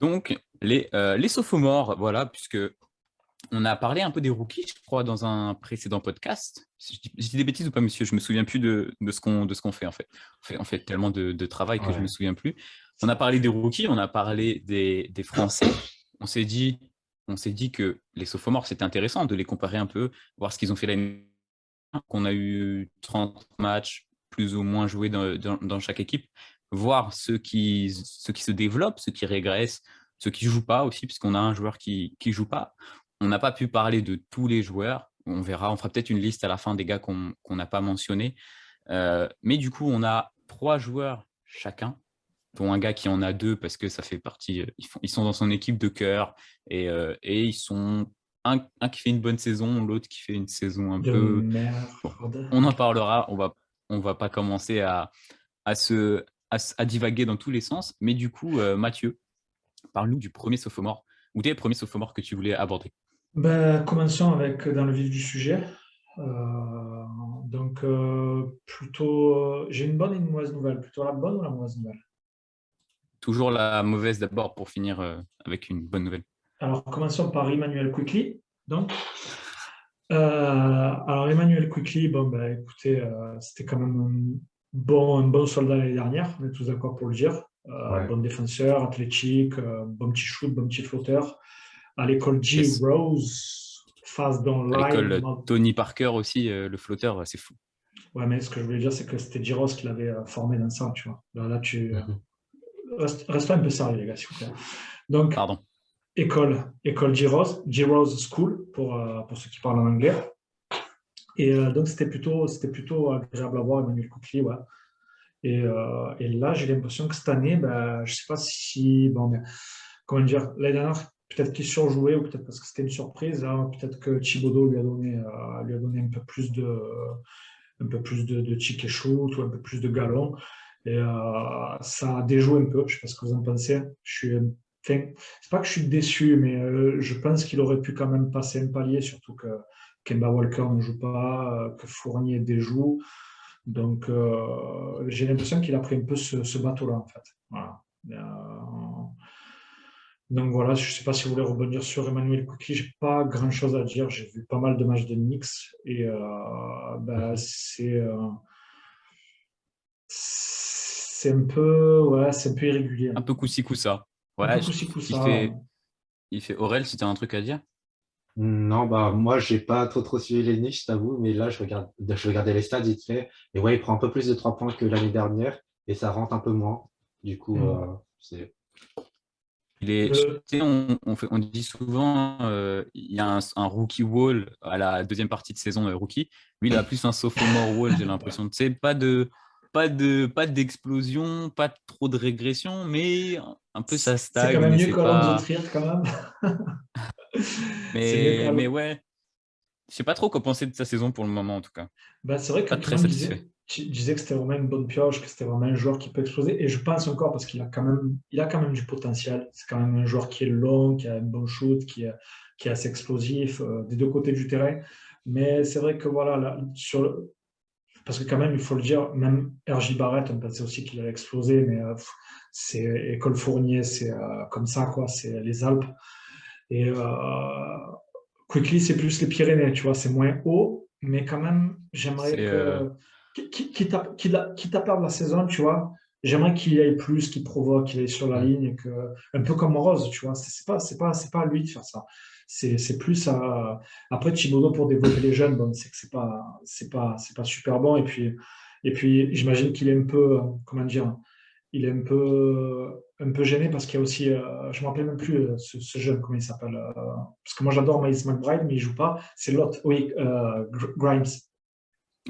Donc, les sophomores, voilà, puisque on a parlé un peu des rookies, je crois, dans un précédent podcast. Je dis des bêtises ou pas, monsieur? Je me souviens plus de ce qu'on fait, en fait. On fait tellement de travail que je me Ouais. souviens plus. On a parlé des rookies, on a parlé des Français. On s'est dit, on s'est dit que les sophomores, c'était intéressant de les comparer un peu, voir ce qu'ils ont fait l'année dernière, qu'on a eu 30 matchs plus ou moins joués dans chaque équipe, voir ceux qui se développent, ceux qui régressent, ceux qui jouent pas aussi, puisqu'on a un joueur qui joue pas. On n'a pas pu parler de tous les joueurs. On verra, on fera peut-être une liste à la fin des gars qu'on n'a pas mentionnés. Mais du coup, on a 3 joueurs chacun, dont un gars qui en a 2 parce que ça fait partie. Ils sont dans son équipe de cœur et ils sont un qui fait une bonne saison, l'autre qui fait une saison un De peu. Bon, merde. on en parlera. On va pas commencer à divaguer dans tous les sens. Mais du coup, Mathieu, parle-nous du premier sophomore ou des premiers sophomores que tu voulais aborder. Ben, commençons avec dans le vif du sujet. Donc, plutôt, j'ai une bonne et une mauvaise nouvelle. Plutôt la bonne ou la mauvaise nouvelle? Toujours la mauvaise d'abord pour finir avec une bonne nouvelle. Alors, commençons par Emmanuel Quickly. Donc, alors Emmanuel Quickly, bon, ben, écoutez, c'était quand même un bon soldat l'année dernière, on est tous d'accord pour le dire. Ouais. Bon défenseur, athlétique, bon petit shoot, bon petit flotteur. À l'école G. Yes. Rose, face dans À line. l'école Tony Parker aussi, le flotteur, c'est fou. Ouais, mais ce que je voulais dire, c'est que c'était G. Rose qui l'avait formé dans ça, tu vois. Là tu Mhm. reste un peu sérieux, les gars, s'il vous plaît. Donc, Pardon. école G. Rose School, pour ceux qui parlent en anglais. Et donc, c'était plutôt agréable à voir, Emmanuel Coukli, ouais. Et là, j'ai l'impression que cette année, ben, je ne sais pas si, bon, mais, comment dire, l'année dernière, peut-être qu'il surjouait ou peut-être parce que c'était une surprise. Hein, peut-être que Thibodeau lui a donné un peu plus de cheek et shoot ou un peu plus de galon. Et ça a déjoué un peu. Je ne sais pas ce que vous en pensez. Enfin, c'est pas que je suis déçu, mais je pense qu'il aurait pu quand même passer un palier, surtout que Kemba Walker ne joue pas, que Fournier déjoue. Donc, j'ai l'impression qu'il a pris un peu ce bateau-là, en fait. Voilà. Donc voilà, je ne sais pas si vous voulez rebondir sur Emmanuel Quickly, je n'ai pas grand-chose à dire. J'ai vu pas mal de matchs de Knicks et bah, Mhm. c'est un peu, ouais, c'est un peu irrégulier. Un peu coup-ci, coup-ça. Un peu Ouais, coup-ci, il coup-ça. fait, il fait Aurel, si tu as un truc à dire. Non, bah moi j'ai pas trop suivi les niches, je t'avoue, mais là je regardais les stats vite fait, et ouais, il prend un peu plus de 3 points que l'année dernière, et ça rentre un peu moins. Du coup, Hmm. c'est. Tu Le, sais, on dit souvent, il y a un rookie wall à la deuxième partie de saison rookie. Lui, il a plus un sophomore wall, j'ai l'impression. Tu sais, pas d'explosion, pas trop de régression, mais un peu ça c'est quand stagne, même mais mieux c'est qu'Alonso pas. Trier, quand même. C'est mieux Mais qu'Alonso. ouais, je sais pas trop quoi penser de sa saison pour le moment, en tout cas. Ben, c'est vrai que Pas tout très le monde satisfait. disait que c'était vraiment une bonne pioche, que c'était vraiment un joueur qui peut exploser. Et je pense encore parce il a quand même du potentiel. C'est quand même un joueur qui est long, qui a un bon shoot, qui est assez explosif des deux côtés du terrain. Mais c'est vrai que voilà, là, parce que quand même, il faut le dire, même R.J. Barrett, on pensait aussi qu'il allait exploser, mais c'est École Fournier, c'est comme ça, quoi. C'est les Alpes. Et Quickly, c'est plus les Pyrénées, tu vois, c'est moins haut, mais quand même, j'aimerais C'est que, quitte à perdre la saison, tu vois, j'aimerais qu'il y ait plus, qu'il provoque, qu'il aille sur la hmm. ligne, un peu comme Rose, tu vois, c'est pas à lui de faire ça. C'est plus à, après Thibodeau pour développer les jeunes, bon, c'est que c'est pas super bon, et puis j'imagine qu'il est un peu, comment dire, il est un peu gêné parce qu'il y a aussi, je ne me rappelle même plus ce jeune, comment il s'appelle. Parce que moi j'adore Miles McBride, mais il ne joue pas. C'est l'autre, oui, Grimes.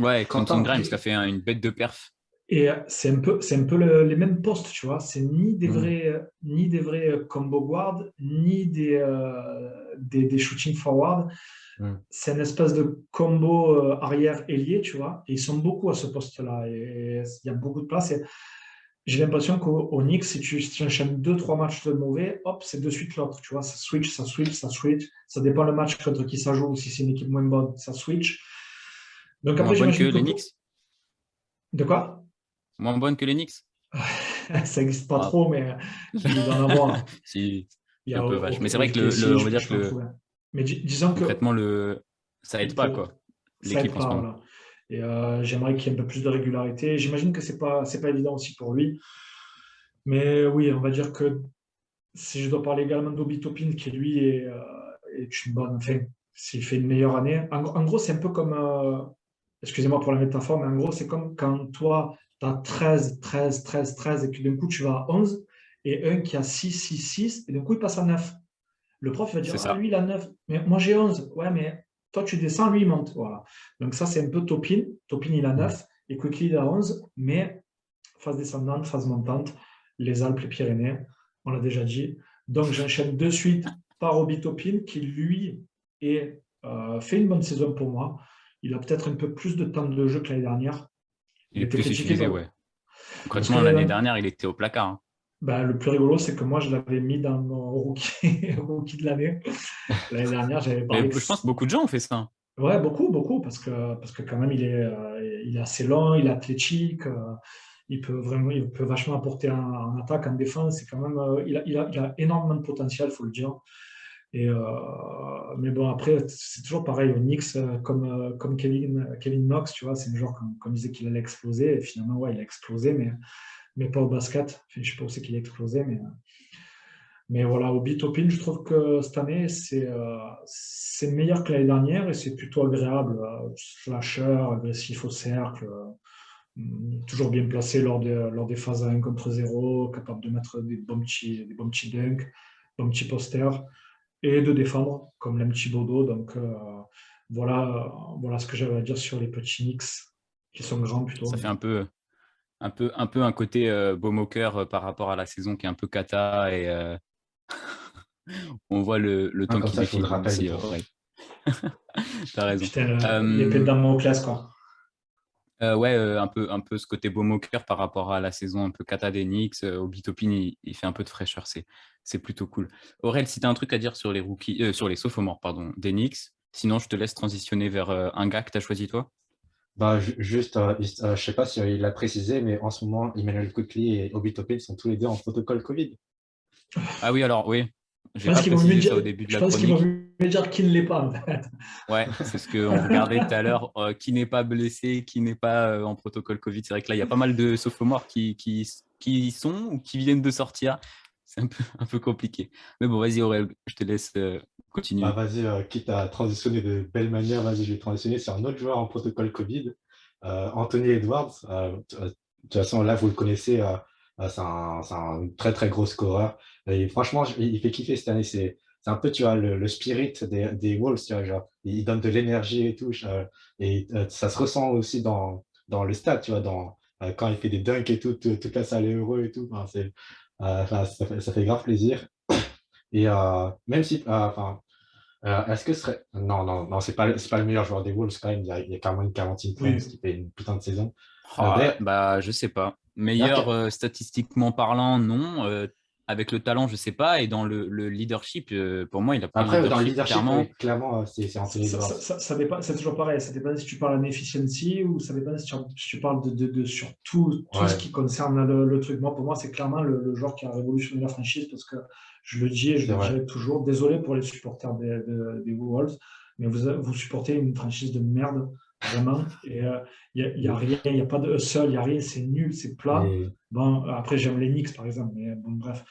Ouais, Quentin Quentin. Grimes qui a fait une bête de perf. Et c'est un peu les mêmes postes, tu vois. C'est Hmm. ni des vrais combo guard, ni des shooting forward. Hmm. C'est une espèce de combo arrière ailier, tu vois. Et ils sont beaucoup à ce poste-là. Et il y a beaucoup de place. Et j'ai l'impression qu'au Knicks, si tu enchaînes deux, trois matchs de mauvais, hop, c'est de suite l'autre. Tu vois, ça switch, ça switch, ça switch. Ça dépend le match contre qui ça joue. Si c'est une équipe moins bonne, ça switch. Donc Moins après, bonne que j'imagine que les Knicks. de quoi? Moins bonne que les Knicks. Ça n'existe pas Ah, trop, mais il doit en avoir. si, Il y c'est un a peu vache. Mais c'est vrai que OKC, on va dire je que peux en trouver. Mais disons que concrètement, ça aide pas, quoi, ça l'équipe aide en ce pas, moment. voilà. Et j'aimerais qu'il y ait un peu plus de régularité. J'imagine que c'est pas évident aussi pour lui. Mais oui, on va dire que si je dois parler également d'Obi Toppin, qui lui est une bonne, enfin, s'il fait une meilleure année. En gros, c'est un peu comme, excusez-moi pour la métaphore, mais en gros, c'est comme quand toi, tu as 13, 13, 13, 13, et que d'un coup, tu vas à 11, et un qui a 6, 6, 6, et d'un coup, il passe à 9. Le prof va dire, C'est ah, ça. lui, il a 9, mais moi, j'ai 11. Ouais, mais toi, tu descends, lui, il monte. Voilà. Donc ça, c'est un peu Topin. Topin, il a Mm. 9, et Quickly, il a 11, mais phase descendante, phase montante, les Alpes, les Pyrénées, on l'a déjà dit. Donc j'enchaîne de suite par Obi Toppin, qui lui fait une bonne saison pour moi. Il a peut-être un peu plus de temps de jeu que l'année dernière. Il Il est était plus critiqué utilisé, ouais. parce que Concrètement, l'année dernière, il était au placard, hein. ben, le plus rigolo, c'est que moi, je l'avais mis dans mon rookie, rookie de l'année. L'année dernière, j'avais Mais parlé que je pense que beaucoup de gens ont fait ça, hein. ouais, beaucoup, beaucoup, parce que quand même, il est assez long, il est athlétique, il peut vachement apporter en attaque, en défense. C'est quand même, il a énormément de potentiel, faut le dire. Et, mais bon, après, c'est toujours pareil. Au Knicks, comme Kevin Knox, tu vois, c'est un joueur comme il disait qu'il allait exploser. Et finalement, ouais, il a explosé, mais pas au basket. Enfin, je sais pas où c'est qu'il a explosé, mais voilà, au Bitopin, je trouve que cette année, c'est meilleur que l'année dernière et c'est plutôt agréable. Slasher, agressif au cercle, toujours bien placé lors des phases 1 contre 0, capable de mettre des bons petits dunks, bons petits posters et de défendre, comme l'aime Thibodeau. Donc voilà ce que j'avais à dire sur les petits Knicks, qui sont grands plutôt. Ça Mais... fait un côté beau moqueur par rapport à la saison qui est un peu cata et on voit le Ah, temps comme qui ça, je vous le défile rappelle. aussi. Ouais, t'as raison. Putain, l'épée de Euh, Damoclès, quoi. ouais, un peu ce côté beau moqueur par rapport à la saison un peu cata des Knicks. Obi Toppin, il fait un peu de fraîcheur, c'est plutôt cool. Aurel, si tu as un truc à dire sur les rookies, sur les sophomores, pardon, des Knicks, sinon je te laisse transitionner vers un gars que tu as choisi toi. Bah, juste, je sais pas s'il l'a précisé, mais en ce moment, Emmanuel Quickly et Obi Toppin sont tous les deux en protocole Covid. Ah oui, alors oui, Je j'ai pense pas qu'il vaut mieux précisé ça dire, au début de je la pense qu'il vaut chronique. mieux dire qu'il ne l'est pas, en fait. Ouais, c'est ce qu'on regardait tout à l'heure. Qui n'est pas blessé, qui n'est pas en protocole Covid. C'est vrai que là, il y a pas mal de sophomores qui y sont ou qui viennent de sortir. C'est un peu compliqué. Mais bon, vas-y, Aurel, je te laisse Bah, continuer. vas-y, quitte à transitionner de belle manière, vas-y, je vais transitionner sur un autre joueur en protocole Covid, Anthony Edwards. De toute façon, là, vous le connaissez, c'est un très, très gros scoreur. Et franchement, il fait kiffer cette année. C'est un peu, tu vois, le spirit des Wolves, tu vois, genre, il donne de l'énergie et tout. Ça se ressent aussi dans le stade, tu vois, quand il fait des dunks et tout, toute la salle est heureuse et tout. Enfin, enfin, ça fait grave plaisir. Et même si, enfin, est-ce que ce serait. Non, non, non, c'est pas le meilleur joueur des Wolves quand même. Il y a Cameron Quarantine Prince Oui. qui fait une putain de saison. Ah, D'ailleurs, bah, je sais pas. Meilleur d'ailleurs, statistiquement parlant, non. Avec le talent, je sais pas. Et dans le leadership, pour moi, il a pris le après, dans le leadership leadership, clairement. oui, clairement, c'est Anthony Edwards. Ça dépend, c'est toujours pareil. Ça dépend si tu parles en efficiency ou ça dépend si tu parles sur tout ce Ouais, qui concerne le truc. Moi, pour moi, c'est clairement le joueur qui a révolutionné la franchise parce que je le dis et je c'est le vrai. dirai toujours. Désolé pour les supporters des Wolves, mais vous supportez une franchise de merde, vraiment. Et il y a rien, il n'y a pas de hustle, il n'y a rien, c'est nul, c'est plat. Et, Bon, après, j'aime les Knicks, par exemple, mais bon, bref.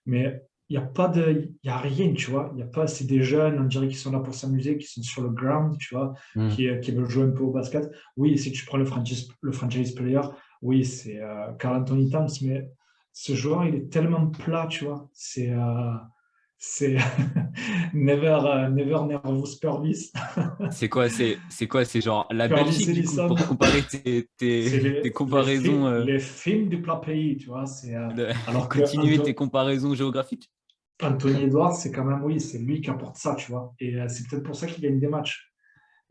Mais il n'y a pas de, il y a rien, tu vois. Il y a pas, c'est des jeunes, on dirait qu'ils sont là pour s'amuser, qui sont sur le ground, tu vois, hmm. qui veulent jouer un peu au basket. Oui, si tu prends le franchise player, oui, c'est Karl Anthony Towns, mais ce joueur, il est tellement plat, tu vois. C'est never, never nervous Purvis. C'est quoi? C'est genre la Purvis Belgique, du coup, Ellison. pour comparer C'est tes comparaisons, les films du plat pays, tu vois. Alors que continuer tes comparaisons géographiques. Anthony Edwards, c'est quand même, oui, c'est lui qui apporte ça, tu vois. Et c'est peut-être pour ça qu'il gagne des matchs.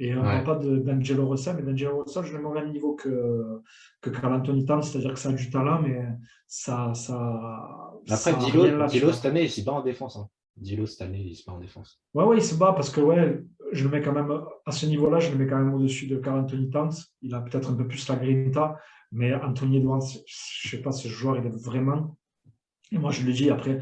Et on ne parle Ouais. pas d'Angelo Russell, mais d'Angelo Russell, je le mets au même niveau que Karl Anthony Towns, c'est-à-dire que ça a du talent, mais ça Après, a rien là, tu Dilo, cette vois. année, il s'est pas en défense, hein. D'Ilo, cette année, il se bat en défense. Ouais, il se bat parce que je le mets quand même à ce niveau-là, je le mets quand même au-dessus de Karl Anthony Towns. Il a peut-être un peu plus la grinta, mais Anthony Edwards, je ne sais pas, ce joueur, il est vraiment. Et moi, je le dis après,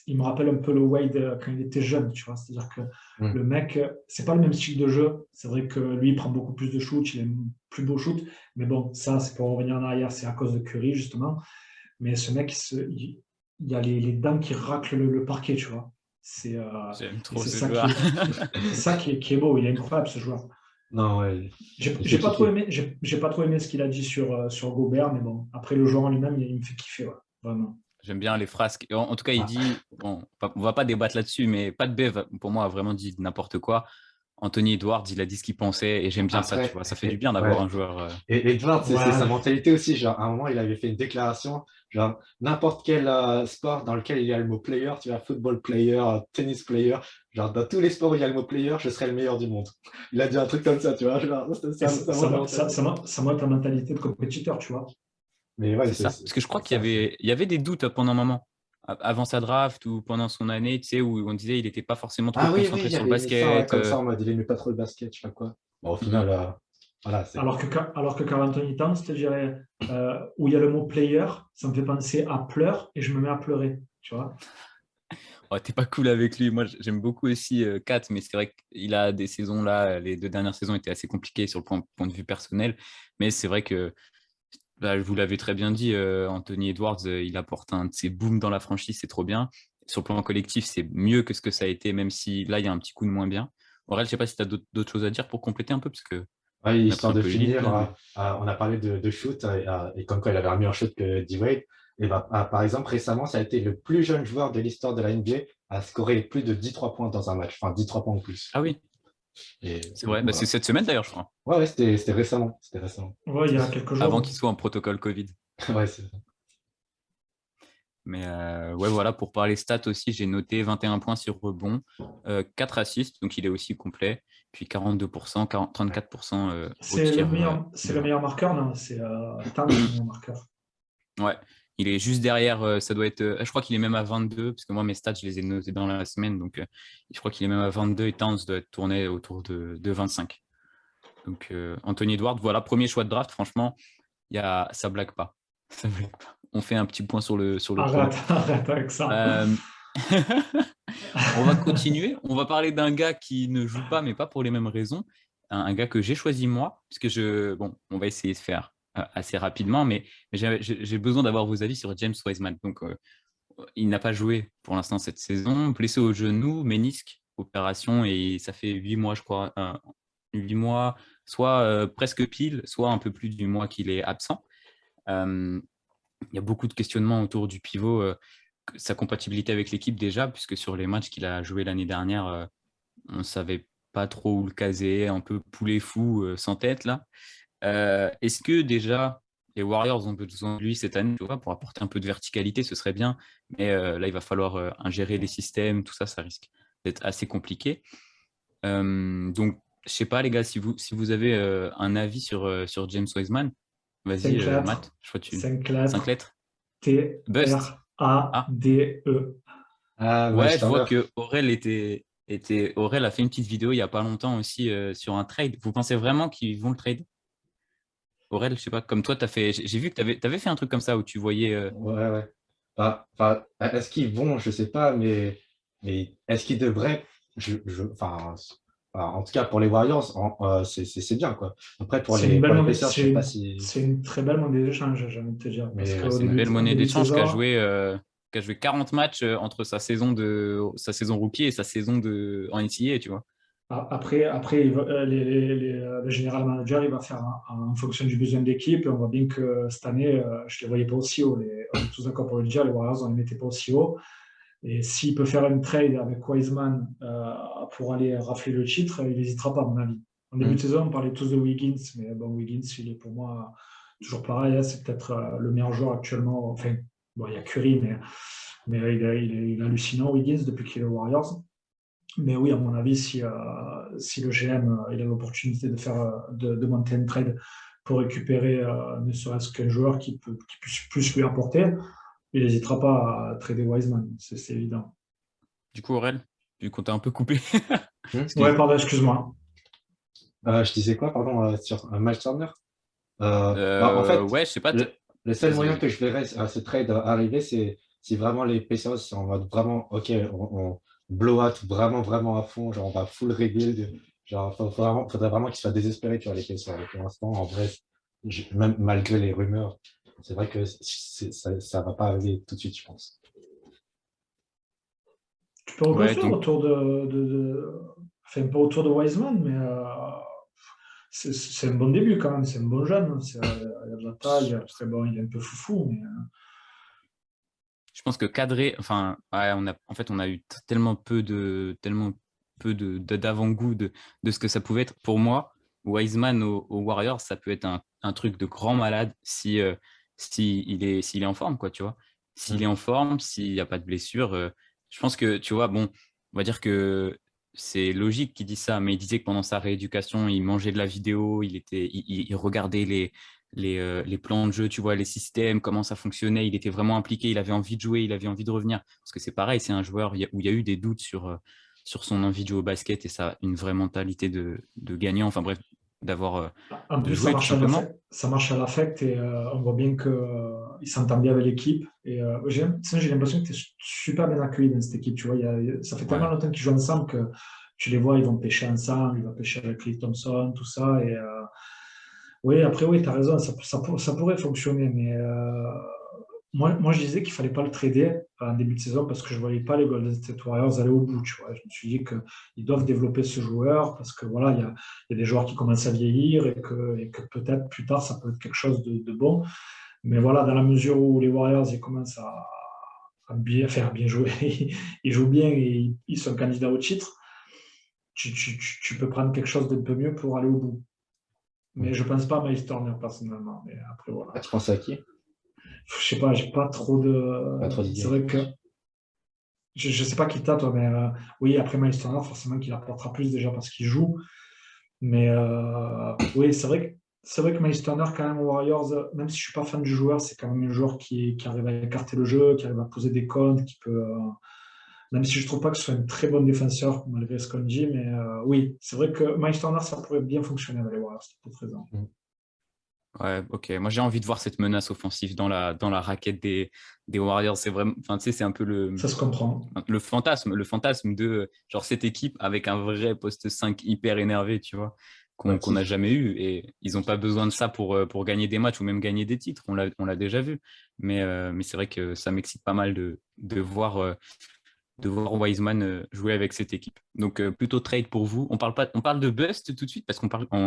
il me rappelle un peu le Wade quand il était jeune, tu vois. C'est-à-dire que le mec, c'est pas le même style de jeu. C'est vrai que lui, il prend beaucoup plus de shoots, il a un plus beau shoot. Mais bon, ça, c'est pour revenir en arrière, c'est à cause de Curry, justement. Mais ce mec, il y a les dents qui raclent le parquet, tu vois. J'aime trop C'est ce ça, joueur. c'est ça qui est beau. Il est incroyable, ce joueur. Non, ouais. J'ai pas trop aimé, j'ai pas trop aimé ce qu'il a dit sur Gobert, mais bon, après le joueur en lui-même, il me fait kiffer, ouais, vraiment. J'aime bien les phrases. En tout cas, il dit, bon, on va pas débattre là-dessus, mais Pat Bev, pour moi, a vraiment dit n'importe quoi. Anthony Edwards, il a dit ce qu'il pensait et j'aime bien ça, tu vois. Ça fait du bien d'avoir un joueur. Et Edward, c'est Ouais. sa mentalité aussi. Genre, à un moment, il avait fait une déclaration, genre, n'importe quel sport dans lequel il y a le mot player, tu vois, football player, tennis player, genre, dans tous les sports où il y a le mot player, je serai le meilleur du monde. Il a dit un truc comme ça, tu vois. Genre, Ça montre ta mentalité de compétiteur, tu vois. Mais ouais, C'est ça. Parce que je crois qu'il y avait des doutes pendant un moment, avant sa draft ou pendant son année, tu sais, où on disait qu'il n'était pas forcément trop Ah oui, concentré il y sur le avait ça, ouais, basket. comme ça, en mode, il aimait pas trop le basket, je sais pas quoi. Bon, au final, voilà, c'est. Alors que Karl Anthony Towns, je te dirais, où il y a le mot player, ça me fait penser à pleurs et je me mets à pleurer, tu vois. Oh, t'es pas cool avec lui. Moi, j'aime beaucoup aussi Kat, mais c'est vrai qu'il a des saisons là, les 2 dernières saisons étaient assez compliquées sur le point de vue personnel. Mais c'est vrai que, bah, vous l'avez très bien dit, Anthony Edwards, il apporte un de ses booms dans la franchise, c'est trop bien. Sur le plan collectif, c'est mieux que ce que ça a été, même si là, il y a un petit coup de moins bien. Aurel, je sais pas si tu as d'autres choses à dire pour compléter un peu, parce que Ouais, on a pris histoire un de peu le lead, finir, là, mais... on a parlé de shoot et comme quoi il avait un meilleur shoot que D-Wade. Et bah, par exemple, récemment, ça a été le plus jeune joueur de l'histoire de la NBA à scorer plus de 13 points dans un match, enfin 13 points en plus. Ah oui, Et c'est vrai. Bah, voilà. c'est cette semaine d'ailleurs, je crois, Ouais, c'était récemment. C'était récemment. Ouais, il y a quelques avant jours. qu'il soit en protocole Covid. Ouais, c'est Mais ouais, voilà, pour parler stats aussi, j'ai noté 21 points sur rebond, 4 assists, donc il est aussi complet, puis 42%, 34% au C'est tir. le meilleur marqueur, non? C'est Towns, le meilleur marqueur. Ouais, il est juste derrière, ça doit être. Je crois qu'il est même à 22, parce que moi, mes stats, je les ai notés dans la semaine, donc je crois qu'il est même à 22 et Towns doit être tourné autour de 25. Donc Anthony Edwards, voilà, premier choix de draft, franchement, ça blague pas. Ça blague pas. On fait un petit point sur le chrono. Arrête avec ça. Euh, On va continuer. On va parler d'un gars qui ne joue pas, mais pas pour les mêmes raisons. Un gars que j'ai choisi moi, parce que bon, on va essayer de faire assez rapidement, mais j'ai besoin d'avoir vos avis sur James Wiseman. Donc, il n'a pas joué pour l'instant cette saison, blessé au genou, ménisque, opération, et ça fait 8 mois, je crois, 8 mois, soit presque pile, soit un peu plus du mois qu'il est absent. Euh, il y a beaucoup de questionnements autour du pivot, sa compatibilité avec l'équipe déjà, puisque sur les matchs qu'il a joué l'année dernière, on ne savait pas trop où le caser, un peu poulet fou, sans tête là. Est-ce que déjà les Warriors ont besoin de lui cette année, tu vois, pour apporter un peu de verticalité, ce serait bien, mais là il va falloir ingérer les systèmes, tout ça, ça risque d'être assez compliqué. Donc, je sais pas les gars, si vous avez un avis sur James Wiseman, vas-y 5 lettres. Matt, je crois que tu... 5 5 lettres. lettres. Bust. Ah, T-R-A-D-E. Ah, ouais, je ouais, je t'en vois meurs. que Aurel a fait une petite vidéo il y a pas longtemps aussi sur un trade. Vous pensez vraiment qu'ils vont le trade? Aurel, je sais pas, comme toi, j'ai vu que tu avais fait un truc comme ça où tu voyais. Ouais, ouais. Enfin, est-ce qu'ils vont, je sais pas, mais est-ce qu'ils devraient, en tout cas pour les Warriors, c'est bien quoi. Après pour les Pacers, je sais pas si, c'est une très belle monnaie d'échange, j'ai envie de te dire. Parce mais qu'au C'est une début, belle au monnaie début de d'échange saison, qui a joué 40 matchs entre sa saison rookie et sa saison en NCAA, tu vois. après le général manager, il va faire en fonction du besoin de l'équipe. Et on voit bien que cette année, je ne les voyais pas aussi haut. On est tous d'accord pour le dire, les Warriors, on ne les mettait pas aussi haut. Et s'il peut faire une trade avec Wiseman pour aller rafler le titre, il n'hésitera pas, à mon avis. En début de saison, on parlait tous de Wiggins, mais bon, Wiggins, il est pour moi toujours pareil. Hein, c'est peut-être le meilleur joueur actuellement. Enfin, bon, il y a Curry, mais il est hallucinant, Wiggins, depuis qu'il est aux Warriors. Mais oui, à mon avis, si le GM il a l'opportunité de monter une trade pour récupérer ne serait-ce qu'un joueur qui puisse plus lui apporter, il n'hésitera pas à trader Wiseman, c'est évident. Du coup, Aurel, vu qu'on t'a un peu coupé, Ouais, excuse. pardon, excuse-moi. Je disais quoi, pardon, sur Miles Turner? En fait, Ouais, je sais pas. le seul Vas-y, moyen vas-y. que je verrais à ce trade arriver, c'est si vraiment les Pacers sont en mode vraiment, OK, on blow out vraiment, vraiment à fond, genre on va full rebuild. Genre, faudrait vraiment qu'ils soient désespérés, tu vois, les Pacers. Et pour l'instant, en vrai, même malgré les rumeurs, c'est vrai que ça va pas arriver tout de suite, je pense. Tu peux Ouais, reconstruire donc, autour enfin, pas autour de Wiseman, mais c'est un bon début quand même. C'est un bon jeune. Il y a de la taille. Après, bon, il est un peu foufou, mais je pense que cadrer, enfin, ouais, en fait, on a eu tellement peu d'avant-goût de ce que ça pouvait être. Pour moi, Wiseman au Warriors, ça peut être un truc de grand malade s'il est en forme, quoi, tu vois. S'il est Mm. en forme, s'il n'y a pas de blessure, je pense que, tu vois, bon, on va dire que c'est logique qu'il dise ça, mais il disait que pendant sa rééducation, il mangeait de la vidéo, il regardait les plans de jeu, tu vois, les systèmes, comment ça fonctionnait. Il était vraiment impliqué, il avait envie de jouer, il avait envie de revenir. Parce que c'est pareil, c'est un joueur où il y a eu des doutes sur son envie de jouer au basket et ça, une vraie mentalité de gagnant, enfin bref, en de plus, ça jouer tout marche à simplement. l'affect. Ça marche à l'affect et on voit bien qu'il s'entend bien avec l'équipe. Et j'ai l'impression que tu es super bien accueilli dans cette équipe. Tu vois, ça fait tellement Ouais. longtemps qu'ils jouent ensemble que tu les vois, ils vont pêcher ensemble, il va pêcher avec Klay Thompson, tout ça. Et oui, après, oui, tu as raison, ça pourrait fonctionner. Mais moi, je disais qu'il fallait pas le trader en début de saison parce que je voyais pas les Golden State Warriors aller au bout. Tu vois. Je me suis dit qu'ils doivent développer ce joueur parce que voilà, il y a des joueurs qui commencent à vieillir et que peut-être plus tard, ça peut être quelque chose de bon. Mais voilà, dans la mesure où les Warriors ils commencent à bien faire, bien jouer, ils jouent bien et ils sont candidats au titre, tu peux prendre quelque chose d'un peu mieux pour aller au bout. Mais Mm. je pense pas à Miles Turner personnellement. Mais après, voilà. Ah, tu pensais à qui? Je sais pas, j'ai pas trop Pas trop de. C'est d'idées. vrai que je sais pas qui t'a, toi, mais oui, après Miles Turner, forcément qu'il apportera plus déjà parce qu'il joue. Mais oui, c'est vrai que Miles Turner, quand même, aux Warriors, même si je suis pas fan du joueur, c'est quand même un joueur qui arrive à écarter le jeu, qui arrive à poser des comptes, qui peut. Même si je trouve pas que ce soit un très bon défenseur, malgré ce qu'on dit, mais oui, c'est vrai que Miles Turner, ça pourrait bien fonctionner avec les Warriors, c'est peut-être raison. Mm. Ouais, ok. Moi, j'ai envie de voir cette menace offensive dans la raquette des Warriors. C'est vraiment, enfin, tu sais, c'est un peu Ça se comprend. le fantasme de genre cette équipe avec un vrai poste 5 hyper énervé, tu vois, qu'on n'a Actif. jamais eu. Et ils n'ont pas besoin de ça pour gagner des matchs ou même gagner des titres. On l'a déjà vu. Mais c'est vrai que ça m'excite pas mal de voir Wiseman jouer avec cette équipe. Donc plutôt trade pour vous. On parle de bust tout de suite parce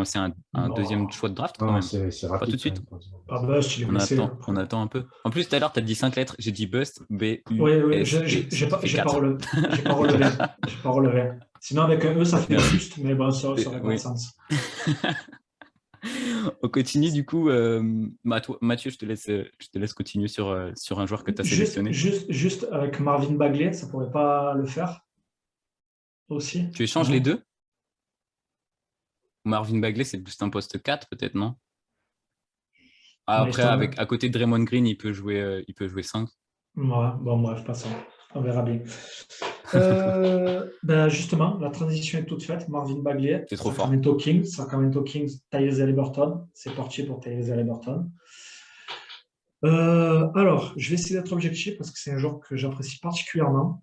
c'est un deuxième Non, choix de draft quand Non, même. c'est Pas tout rapide de quand suite. même. pas Bust, il est On blessé attend, après. on attend un peu. En plus, tout à l'heure, tu as dit 5 lettres. J'ai dit bust, Oui, oui, B-U-S-T, ce qui fait 4. j'ai pas relevé. J'ai pas relevé. Sinon, avec un E, ça fait Merci. buste, mais bon, ça aurait pas de Oui. sens. On continue du coup. Mathieu, je te laisse continuer sur un joueur que tu as Juste, sélectionné. juste, juste avec Marvin Bagley, ça pourrait pas le faire aussi, Tu échanges les non? deux? Marvin Bagley, c'est plus un poste 4 peut-être, non? Ah, Miles après, Turner. à côté de Draymond Green, il peut jouer 5. Ouais, bon, bref, passons. On verra bien. Ben justement, la transition est toute faite. Marvin Bagley, C'est trop fort. Sacramento Kings, Tyrese Haliburton. C'est parti pour Tyrese Haliburton. Alors, je vais essayer d'être objectif parce que c'est un joueur que j'apprécie particulièrement.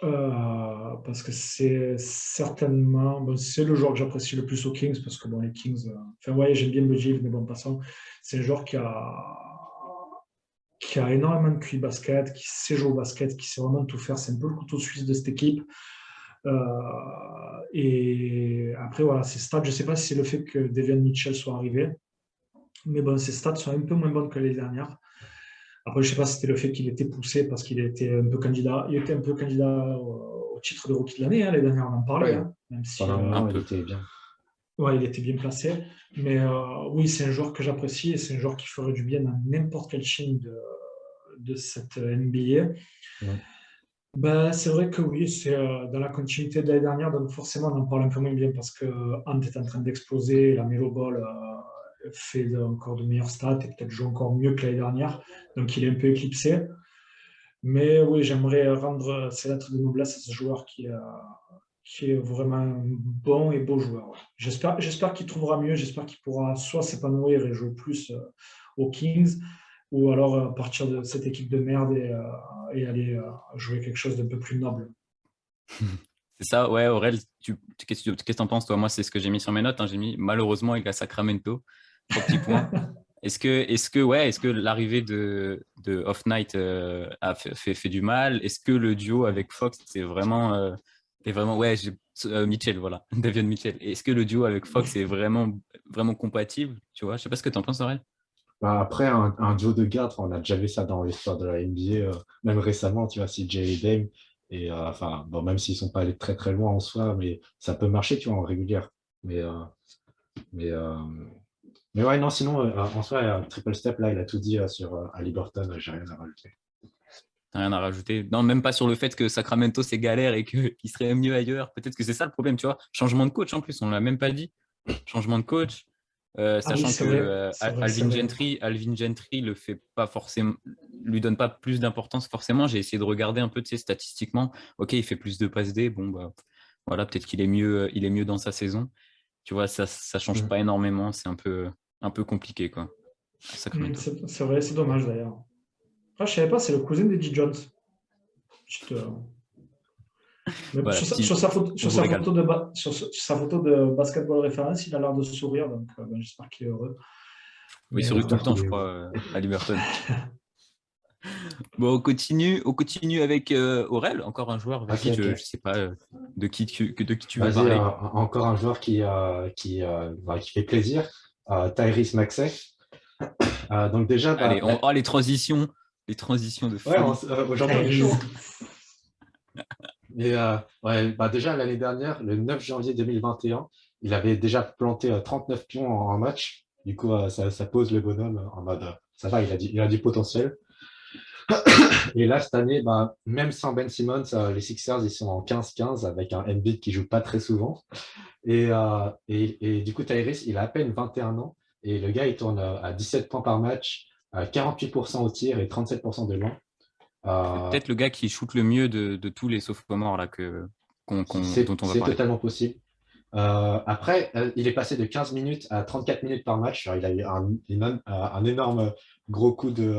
Parce que c'est certainement, bon, c'est le joueur que j'apprécie le plus aux Kings parce que bon, les Kings, enfin ouais, j'aime bien Budgie, mais bon, passons. C'est un joueur qui a énormément de QI basket, qui sait jouer au basket, qui sait vraiment tout faire. C'est un peu le couteau suisse de cette équipe. Et après, voilà, ses stats, je ne sais pas si c'est le fait que Devian Mitchell soit arrivé, mais bon, ses stats sont un peu moins bonnes que les dernières. Après, je ne sais pas si c'était le fait qu'il était poussé parce qu'il était un peu candidat. Il était un peu candidat au titre de rookie de l'année, hein, les dernières, on en parlait, Ouais, hein, même si pendant un Un moment, il peu. était bien. ouais, il était bien placé. Mais oui, c'est un joueur que j'apprécie et c'est un joueur qui ferait du bien dans n'importe quel team de cette NBA. Mm. Ben, c'est vrai que oui, c'est dans la continuité de l'année dernière, donc forcément on en parle un peu moins bien parce que Ant est en train d'exploser, la Melo Ball fait encore de meilleures stats et peut-être joue encore mieux que l'année dernière, donc il est un peu éclipsé. Mais oui, j'aimerais rendre ces lettres de noblesse à ce joueur qui est vraiment un bon et beau joueur. Ouais. J'espère qu'il trouvera mieux, j'espère qu'il pourra soit s'épanouir et jouer plus aux Kings, ou alors partir de cette équipe de merde et aller jouer quelque chose d'un peu plus noble. C'est ça, ouais, Aurel, qu'est-ce que tu en penses, toi? Moi, c'est ce que j'ai mis sur mes notes, hein. J'ai mis malheureusement, il a Sacramento, 3 petits points. Est-ce que l'arrivée de Off Night a fait du mal? Est-ce que le duo avec Fox, est vraiment, ouais, Mitchell, voilà, Davion Mitchell. Est-ce que le duo avec Fox est vraiment, vraiment compatible? Tu vois, je sais pas ce que tu en penses, Aurel. Bah, après, un duo de garde, on a déjà vu ça dans l'histoire de la NBA, même récemment, tu vois, CJ et Dame. Et enfin, bon, même s'ils sont pas allés très très loin en soi, mais ça peut marcher, tu vois, en régulière. Mais, mais, euh, mais ouais, non, sinon, en soi, Triple Step, là, il a tout dit sur Haliburton, j'ai rien à rajouter. T'as rien à rajouter? Non, même pas sur le fait que Sacramento, c'est galère et qu'il serait mieux ailleurs. Peut-être que c'est ça le problème, tu vois. Changement de coach en plus, on ne l'a même pas dit. Changement de coach, Ah oui, sachant c'est que vrai, c'est vrai, c'est vrai. Alvin Gentry le fait pas forcément, lui donne pas plus d'importance forcément. J'ai essayé de regarder un peu, tu sais, statistiquement. Ok, il fait plus de passes D. Bon, bah, voilà, peut-être qu'il est mieux dans sa saison. Tu vois, ça change Mm. pas énormément. C'est un peu compliqué, quoi, à Sacramento. C'est vrai, c'est dommage d'ailleurs. Ah, je savais pas, c'est le cousin d'Eddie Jones. Petite, mais Voilà, sur sa photo, on vous régale. sur sa photo de basketball référence, il a l'air de sourire, donc j'espère qu'il est heureux. Oui, il Mais sourit tout le J'espère temps, qu'il je est crois, heureux. à Liberton. Bon, on continue avec Aurel, encore un joueur. Ok, Vas-y, je ne ok. sais pas de qui tu veux Vas-y, parler. encore un joueur qui fait plaisir, Tyrese Maxey. Donc déjà, Allez, les transitions de ouais, folie. aujourd'hui on est chaud. Tyrese. Et ouais, déjà l'année dernière, le 9 janvier 2021, il avait déjà planté 39 pions en match. Du coup, ça pose le bonhomme en mode ça va, il a du potentiel. Et là, cette année, même sans Ben Simmons, les Sixers, ils sont en 15-15 avec un Embiid qui joue pas très souvent. Et du coup, Tyrese, il a à peine 21 ans et le gars, il tourne à 17 points par match, à 48% au tir et 37% de loin. C'est Euh, peut-être le gars qui shoot le mieux de tous les sophomores là, dont on va c'est parler. totalement possible. Après, il est passé de 15 minutes à 34 minutes par match. Alors, il a eu un énorme gros coup de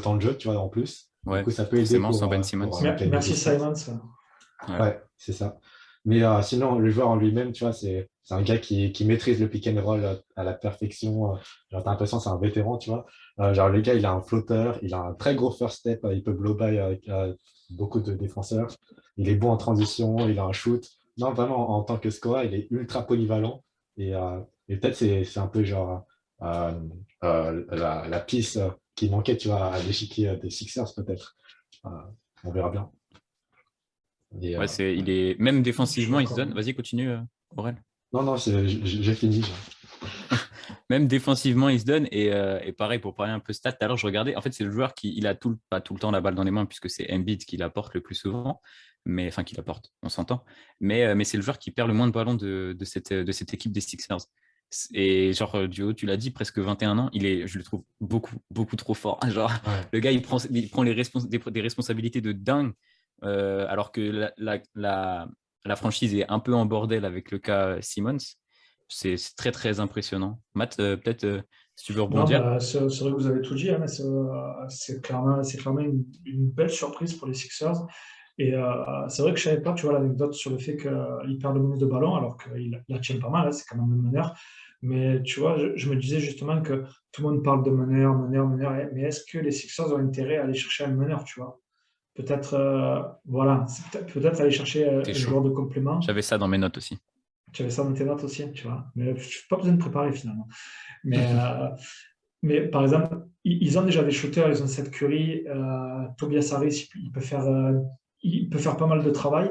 temps de jeu, tu vois, en plus. Du Ouais, coup, ça peut aider forcément, sans Ben Simmons. pour gagner des Merci stats. Simons. Ouais. Ouais, c'est ça. Mais sinon, le joueur en lui-même, tu vois, c'est un gars qui maîtrise le pick and roll à la perfection. Genre, t'as l'impression que c'est un vétéran, tu vois. Genre, le gars, il a un flotteur, il a un très gros first step, il peut blow by beaucoup de défenseurs. Il est bon en transition, il a un shoot. Non, vraiment, en tant que scorer, il est ultra polyvalent. Et peut-être c'est un peu genre la piste qui manquait, tu vois, à l'échiquier des Sixers, peut-être. Euh, on verra bien. Et, Ouais, il est même Je suis défensivement, il se d'accord. donne. Vas-y, continue, Aurel. non, non, j'ai fini. Même défensivement, il se donne. Et pareil, pour parler un peu stats, tout à l'heure, je regardais. En fait, c'est le joueur qui il a pas tout le temps la balle dans les mains, puisque c'est Embiid qui la porte le plus souvent. Mais, enfin, qui la porte, on s'entend. Mais c'est le joueur qui perd le moins de ballons de cette équipe des Sixers. Et genre, Duo, tu l'as dit, presque 21 ans, je le trouve beaucoup, beaucoup trop fort. Genre, Ouais. le gars, il prend des responsabilités de dingue, alors que la franchise est un peu en bordel avec le cas Simmons. C'est très, très impressionnant. Matt, peut-être, si tu veux Non, rebondir. c'est vrai que vous avez tout dit, hein, mais c'est clairement une belle surprise pour les Sixers. Et c'est vrai que je ne savais pas, tu vois, l'anecdote sur le fait qu'il perd le bonus de ballon, alors qu'il la tient pas mal, hein, c'est quand même un meneur. Mais tu vois, je me disais justement que tout le monde parle de meneur, meneur, meneur, mais est-ce que les Sixers ont intérêt à aller chercher un meneur, tu vois? Peut-être, voilà, c'est peut-être aller chercher C'est un chaud. joueur de complément. J'avais ça dans mes notes aussi. Tu avais ça dans tes notes aussi, tu vois. Mais je n'ai pas besoin de préparer finalement. Mais par exemple, ils ont déjà des shooters, ils ont Seth Curry, Tobias Harris, il peut faire pas mal de travail.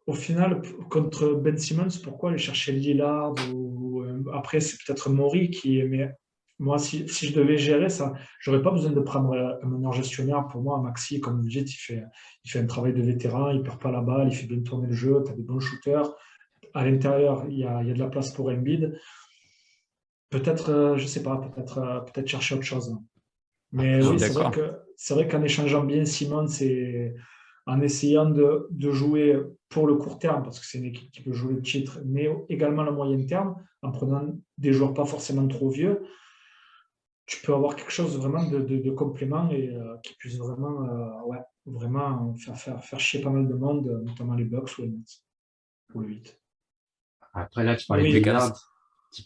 Au final, contre Ben Simmons, pourquoi aller chercher Lillard après, c'est peut-être Maury qui est. Mais moi, si je devais gérer ça, j'aurais pas besoin de prendre un meneur gestionnaire. Pour moi, Maxi, comme vous dites, il fait un travail de vétéran, il perd pas la balle, il fait bien tourner le jeu, tu as des bons shooters. À l'intérieur, il y a de la place pour Embiid. Peut-être, je sais pas, peut-être chercher autre chose. Mais Je suis oui, d'accord. c'est vrai qu'en échangeant bien Simon, c'est en essayant de jouer pour le court terme, parce que c'est une équipe qui peut jouer le titre, mais également le moyen terme, en prenant des joueurs pas forcément trop vieux, tu peux avoir quelque chose vraiment de complément et qui puisse vraiment, ouais, vraiment faire chier pas mal de monde, notamment les Bucks ou les Nets, ou le 8. Après, là, tu Mais parlais de Tous les cas, Lillard. Tu,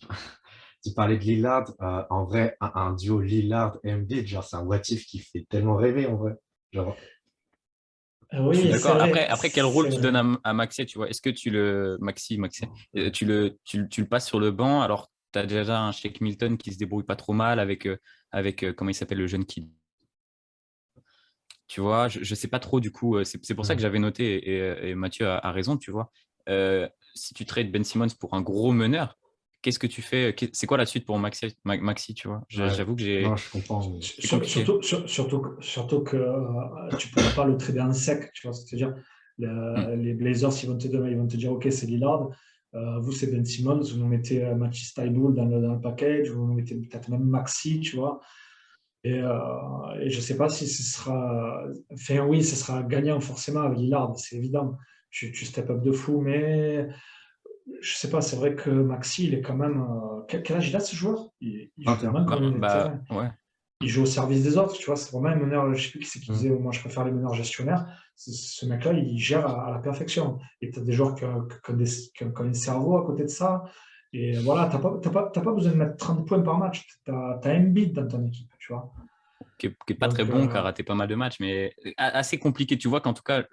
tu parlais de Lillard. En vrai, un duo Lillard-Embiid, genre, c'est un what if qui fait tellement rêver, en vrai. Genre, je suis Oui, c'est d'accord. vrai, Après, quel rôle c'est tu donnes vrai. à Maxi, tu vois? Est-ce que tu le Maxi, tu le passes sur le banc alors tu as déjà un Shake Milton qui se débrouille pas trop mal avec comment il s'appelle le jeune kid. Tu vois, je sais pas trop du coup. C'est pour ça que hmm. j'avais noté et Mathieu a raison, tu vois. Si tu trades Ben Simmons pour un gros meneur, qu'est-ce que tu fais? C'est quoi la suite pour Maxi, tu vois? Ouais. J'avoue que Non, je comprends. c'est compliqué. Surtout que tu ne pourras pas le trader en sec, tu vois, c'est-à-dire Hmm. les Blazers, ils vont te dire, OK, c'est Lillard, vous, c'est Ben Simmons, vous nous mettez Matisse Thybulle dans le package, vous nous mettez peut-être même Maxi, tu vois. Et je ne sais pas si ce sera. Enfin, oui, ce sera gagnant forcément avec Lillard, c'est évident. Tu step up de fou, mais je ne sais pas, c'est vrai que Maxi, il est quand même. Quel âge il a ce joueur? Il joue 21. vraiment comme un milieu de Bah terrain. ouais. Il joue au service des autres, tu vois. C'est vraiment un meneur. Je ne sais plus qui c'est qui Hmm. disait, moi je préfère les meneurs gestionnaires. Ce mec-là, il gère à la perfection. Et tu as des joueurs qui ont un cerveau à côté de ça. Et voilà, tu n'as pas besoin de mettre 30 points par match. Tu as Embiid dans ton équipe, tu vois. Qui est pas très Donc, bon, qui a raté pas mal de matchs, mais assez compliqué. Tu vois qu'en tout cas,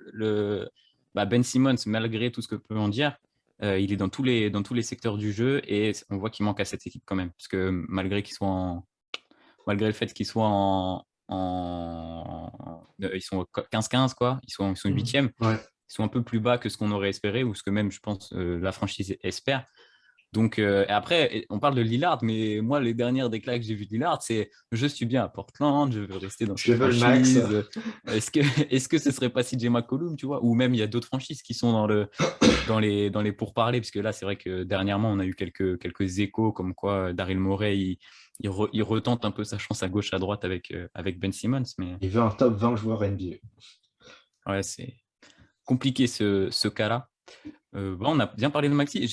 Ben Simmons, malgré tout ce que peut en dire, il est dans tous les secteurs du jeu et on voit qu'il manque à cette équipe quand même. Parce que malgré le fait qu'ils soient ils sont 15-15, quoi, ils sont hmm. 8e, Ouais. ils sont un peu plus bas que ce qu'on aurait espéré ou ce que même, je pense, la franchise espère. Donc, et après, on parle de Lillard, mais moi, les dernières déclats que j'ai vues de Lillard, c'est je suis bien à Portland, je veux rester dans Je cette veux le max. franchise. Est-ce que ce serait pas CJ McCollum, tu vois? Ou même il y a d'autres franchises qui sont dans les pourparlers, parce que là, c'est vrai que dernièrement, on a eu quelques échos comme quoi Daryl Morey, il retente un peu sa chance à gauche, à droite avec Ben Simmons. Mais Il veut un top 20 joueur NBA. ouais, c'est compliqué ce cas-là. Bon, on a bien parlé de Maxi.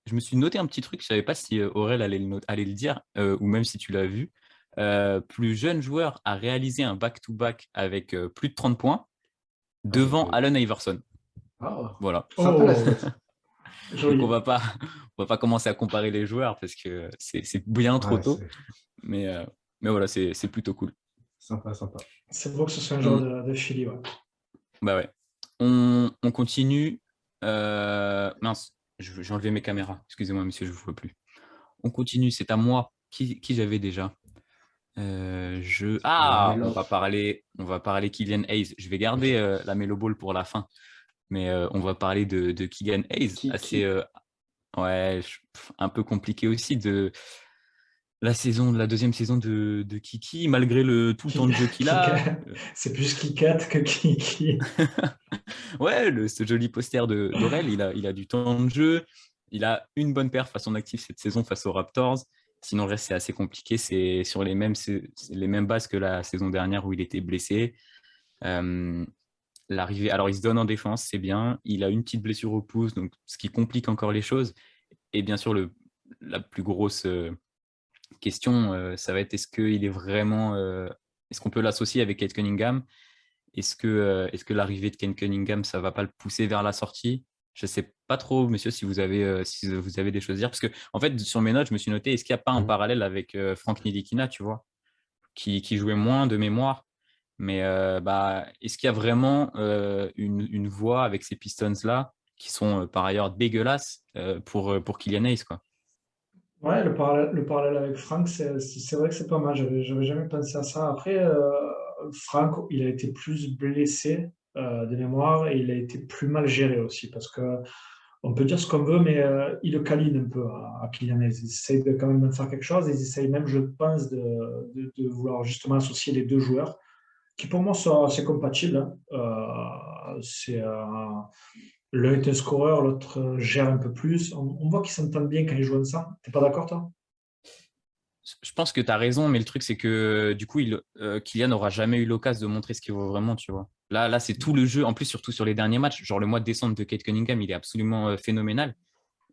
Je me suis noté un petit truc. Je savais pas si Aurel allait le dire, ou même si tu l'as vu. Plus jeune joueur à réaliser un back-to-back avec plus de 30 points Ah, j'ai devant pas vu. Allen Iverson. Ah, Voilà. sympa la Oh, stat. Donc on joli. va pas, on va pas commencer à comparer les joueurs parce que c'est bien trop Ouais, tôt. c'est Mais voilà, c'est plutôt cool. sympa, sympa. C'est beau que ce soit un genre On, de Philly, ouais. bah ouais. On continue. Mince, j'ai enlevé mes caméras. Excusez-moi, monsieur, je ne vous vois plus. On continue, c'est à moi. Qui j'avais déjà? La On Melo. va parler Kylian Hayes. Je vais garder la Melo Ball pour la fin, mais on va parler de Kylian Hayes. Assez, Qui? ouais, un peu compliqué aussi de la deuxième saison de Kiki, malgré tout le temps Qui, de jeu qu'il a. c'est plus qui cut que qui. Ouais, ce joli poster d'Aurel, il a du temps de jeu. Il a une bonne perf à son actif cette saison face aux Raptors. Sinon, le reste, c'est assez compliqué. C'est sur c'est les mêmes bases que la saison dernière où il était blessé. Euh, L'arrivée, alors il se donne en défense, c'est bien. Il a une petite blessure au pouce, donc ce qui complique encore les choses. Et bien sûr, la plus grosse question, ça va être est-ce qu'on peut l'associer avec Kate Cunningham? Est-ce que l'arrivée de Ken Cunningham, ça va pas le pousser vers la sortie? Je ne sais pas trop, monsieur, si vous avez des choses à dire. Parce que, en fait, sur mes notes, je me suis noté, est-ce qu'il n'y a pas un Mhm. parallèle avec Frank Ntilikina, tu vois, qui jouait moins de mémoire, mais est-ce qu'il y a vraiment une voie avec ces Pistons-là, qui sont par ailleurs dégueulasses, pour Kylian Hayes, quoi? Ouais, le parallèle avec Franck, c'est vrai que c'est pas mal. J'avais jamais pensé à ça. Après, Franck, il a été plus blessé de mémoire et il a été plus mal géré aussi parce que on peut dire ce qu'on veut, mais il le câline un peu à Kylian Hayes. Ils essayent quand même de faire quelque chose. Ils essayent même, je pense, de vouloir justement associer les deux joueurs qui pour moi sont assez compatibles, hein. L'un est un scoreur, l'autre gère un peu plus. On voit qu'ils s'entendent bien quand ils jouent ensemble. T'es pas d'accord, toi? Je pense que tu as raison, mais le truc, c'est que du coup, Kylian n'aura jamais eu l'occasion de montrer ce qu'il vaut vraiment, tu vois. Là, c'est tout le jeu, en plus, surtout sur les derniers matchs. Genre, le mois de décembre de Kate Cunningham, il est absolument phénoménal.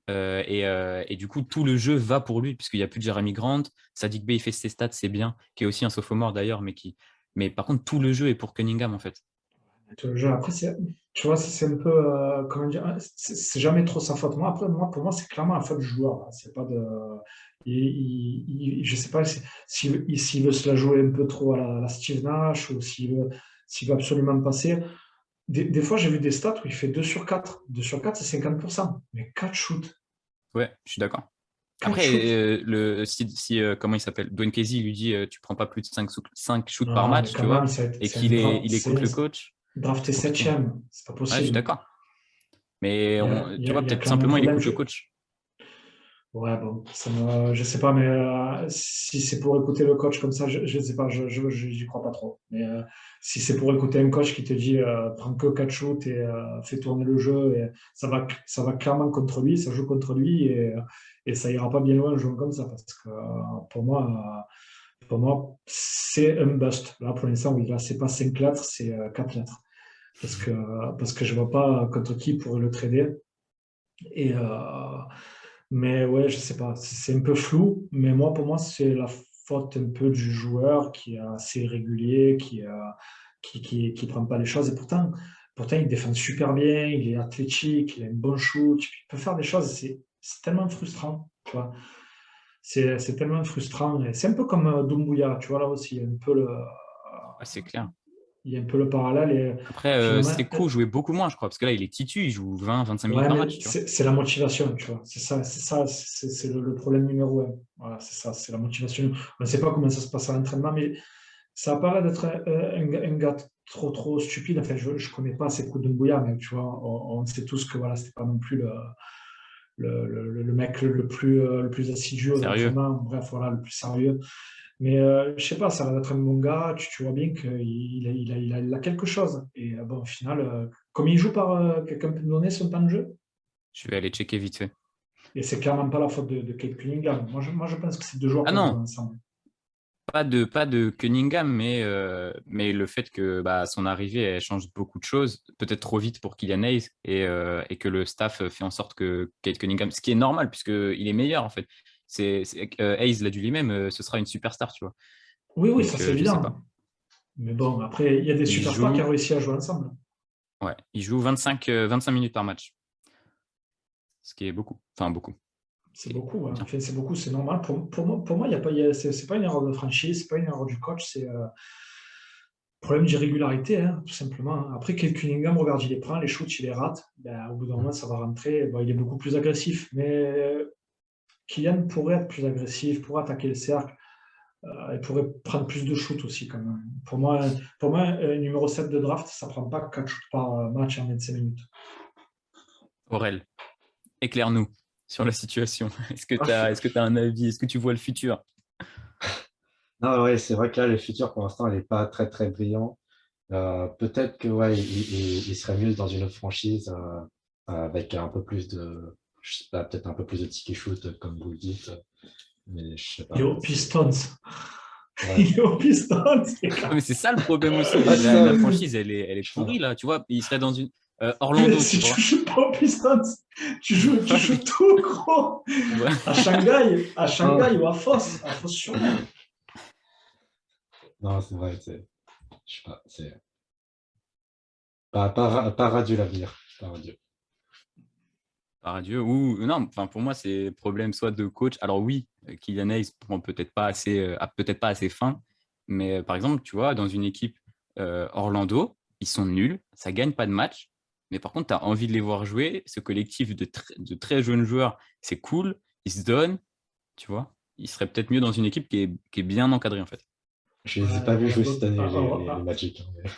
Et du coup, tout le jeu va pour lui, puisqu'il n'y a plus de Jeremy Grant. Sadiq Bey, il fait ses stats, c'est bien, qui est aussi un sophomore d'ailleurs, mais par contre, tout le jeu est pour Cunningham, en fait. Tout le jeu. Après, tu vois, c'est un peu, comment dire, c'est jamais trop sa faute. Moi, après, pour moi, c'est clairement la faute du joueur, là. C'est pas de, je sais pas s'il veut se la jouer un peu trop à la Steve Nash ou s'il veut absolument passer. Des fois, j'ai vu des stats où il fait 2 sur 4. 2 sur 4, c'est 50%. Mais 4 shoots. Ouais, je suis d'accord. 4 Après, shoots. comment il s'appelle? Dwayne Casey lui dit tu prends pas plus de 5 shoots par Non, mais match, tu quand même, vois, et il écoute le coach, drafté c'est compliqué. 7e. C'est pas Ouais, je suis possible. d'accord. Mais Il y tu a, vois, il y a peut-être clairement un simplement il problème. écoute le coach. Ouais, bon, je sais pas, mais si c'est pour écouter le coach comme ça, je sais pas, j'y crois pas trop. Mais si c'est pour écouter un coach qui te dit prends que 4 shoots et fais tourner le jeu, et ça va clairement contre lui, ça joue contre lui et ça ira pas bien loin en jouant comme ça parce que pour moi, c'est un bust. Là, pour l'instant, oui, là, c'est pas 5 lettres, c'est 4 lettres. Parce que je vois pas contre qui pourrait le trader. Et, mais ouais, je sais pas, c'est un peu flou, mais pour moi, c'est la faute un peu du joueur qui est assez irrégulier, qui prend pas les choses. Et pourtant, il défend super bien, il est athlétique, il a un bon shoot, il peut faire des choses. C'est tellement frustrant, tu vois. C'est tellement frustrant. Et c'est un peu comme Doumbouya, tu vois, là aussi, Ouais, c'est clair. il y a un peu le parallèle. Et Après, finalement, Sekou jouait beaucoup moins, je crois, parce que là, il est titu, il joue 20-25 minutes ouais, par mais match, tu vois. c'est la motivation, tu vois. C'est le problème numéro un. Voilà, c'est ça, c'est la motivation. On ne sait pas comment ça se passe à l'entraînement, mais ça a pas l'air d'être un gars trop stupide. Enfin, je ne connais pas ses coups de Mbouya, mais tu vois, on sait tous que voilà, c'était pas non plus le mec le plus assidu aux Sérieux. entraînements, bref, voilà, le plus sérieux. Mais je sais pas, ça a l'air d'être un bon gars. Tu vois bien qu'il a quelque chose. Et bon, au final, comme il joue quelqu'un peut me donner son temps de jeu? Je vais aller checker vite fait. Et c'est clairement pas la faute de Kate Cunningham. Moi, je pense que c'est deux joueurs Ah qui ont joué non, ensemble. pas de Cunningham, mais le fait que son arrivée, elle change beaucoup de choses, peut-être trop vite pour Kylian Hayes, et que le staff fait en sorte que Kate Cunningham, ce qui est normal, puisqu'il est meilleur, en fait. Hayes l'a dit lui-même, ce sera une superstar, tu vois. Oui, oui, ça Donc, c'est je sais pas. évident. Mais bon, après, il y a des Il superstars qui joue, ont réussi à jouer ensemble. ouais, il joue 25 minutes par match, ce qui est beaucoup. Enfin, beaucoup. C'est C'est beaucoup, hein. bien. Enfin, c'est beaucoup, c'est normal. Pour moi, c'est pas une erreur de franchise, c'est pas une erreur du coach, c'est problème d'irrégularité, hein, tout simplement. Après, Kate Cunningham, regarde, il les prend, les shoots, il les rate. Ben, au bout d'un moment, ça va rentrer. Bon, il est beaucoup plus agressif. Mais Kylian pourrait être plus agressif, pourrait attaquer le cercle. Il pourrait prendre plus de shoots aussi, quand même. Pour moi, numéro 7 de draft, ça ne prend pas 4 shoots par match en 25 minutes. Aurel, éclaire-nous sur la situation. Est-ce que Ah, tu as, est-ce que tu un avis? Est-ce que tu vois le futur? Non, ouais, c'est vrai que là, le futur, pour l'instant, il n'est pas très, très brillant. Peut-être que ouais, il serait mieux dans une autre franchise avec un peu plus de, je sais pas, peut-être un peu plus de ticket shoot, comme vous le dites. Mais je sais il est pas. aux Pistons. Ouais. Il est aux Pistons, les Ouais, gars. mais c'est ça le problème aussi. Ah, ça, La oui. franchise, elle est Je sais pourrie pas. là. Tu vois, il serait dans une Mais Orlando, si tu tu vois. joues pas aux Pistons, tu joues tout, gros. Ouais. À Shanghai Non, ou à Fos-sur-Mer. non, c'est vrai, je sais pas, c'est pas radieux l'avenir. Pas radieux. Par Dieu. Ou non, enfin pour moi, c'est problème soit de coach. Alors oui, Kylian Hayes prend peut-être pas assez, a peut-être pas assez faim. Mais par exemple, tu vois, dans une équipe Orlando, ils sont nuls, ça gagne pas de match. Mais par contre, tu as envie de les voir jouer. Ce collectif de très jeunes joueurs, c'est cool. Ils se donnent, tu vois. Il serait peut-être mieux dans une équipe qui est bien encadrée, en fait. Je les ai Ouais, pas vus jouer Orlando. cette année, les Magic, hein, mais-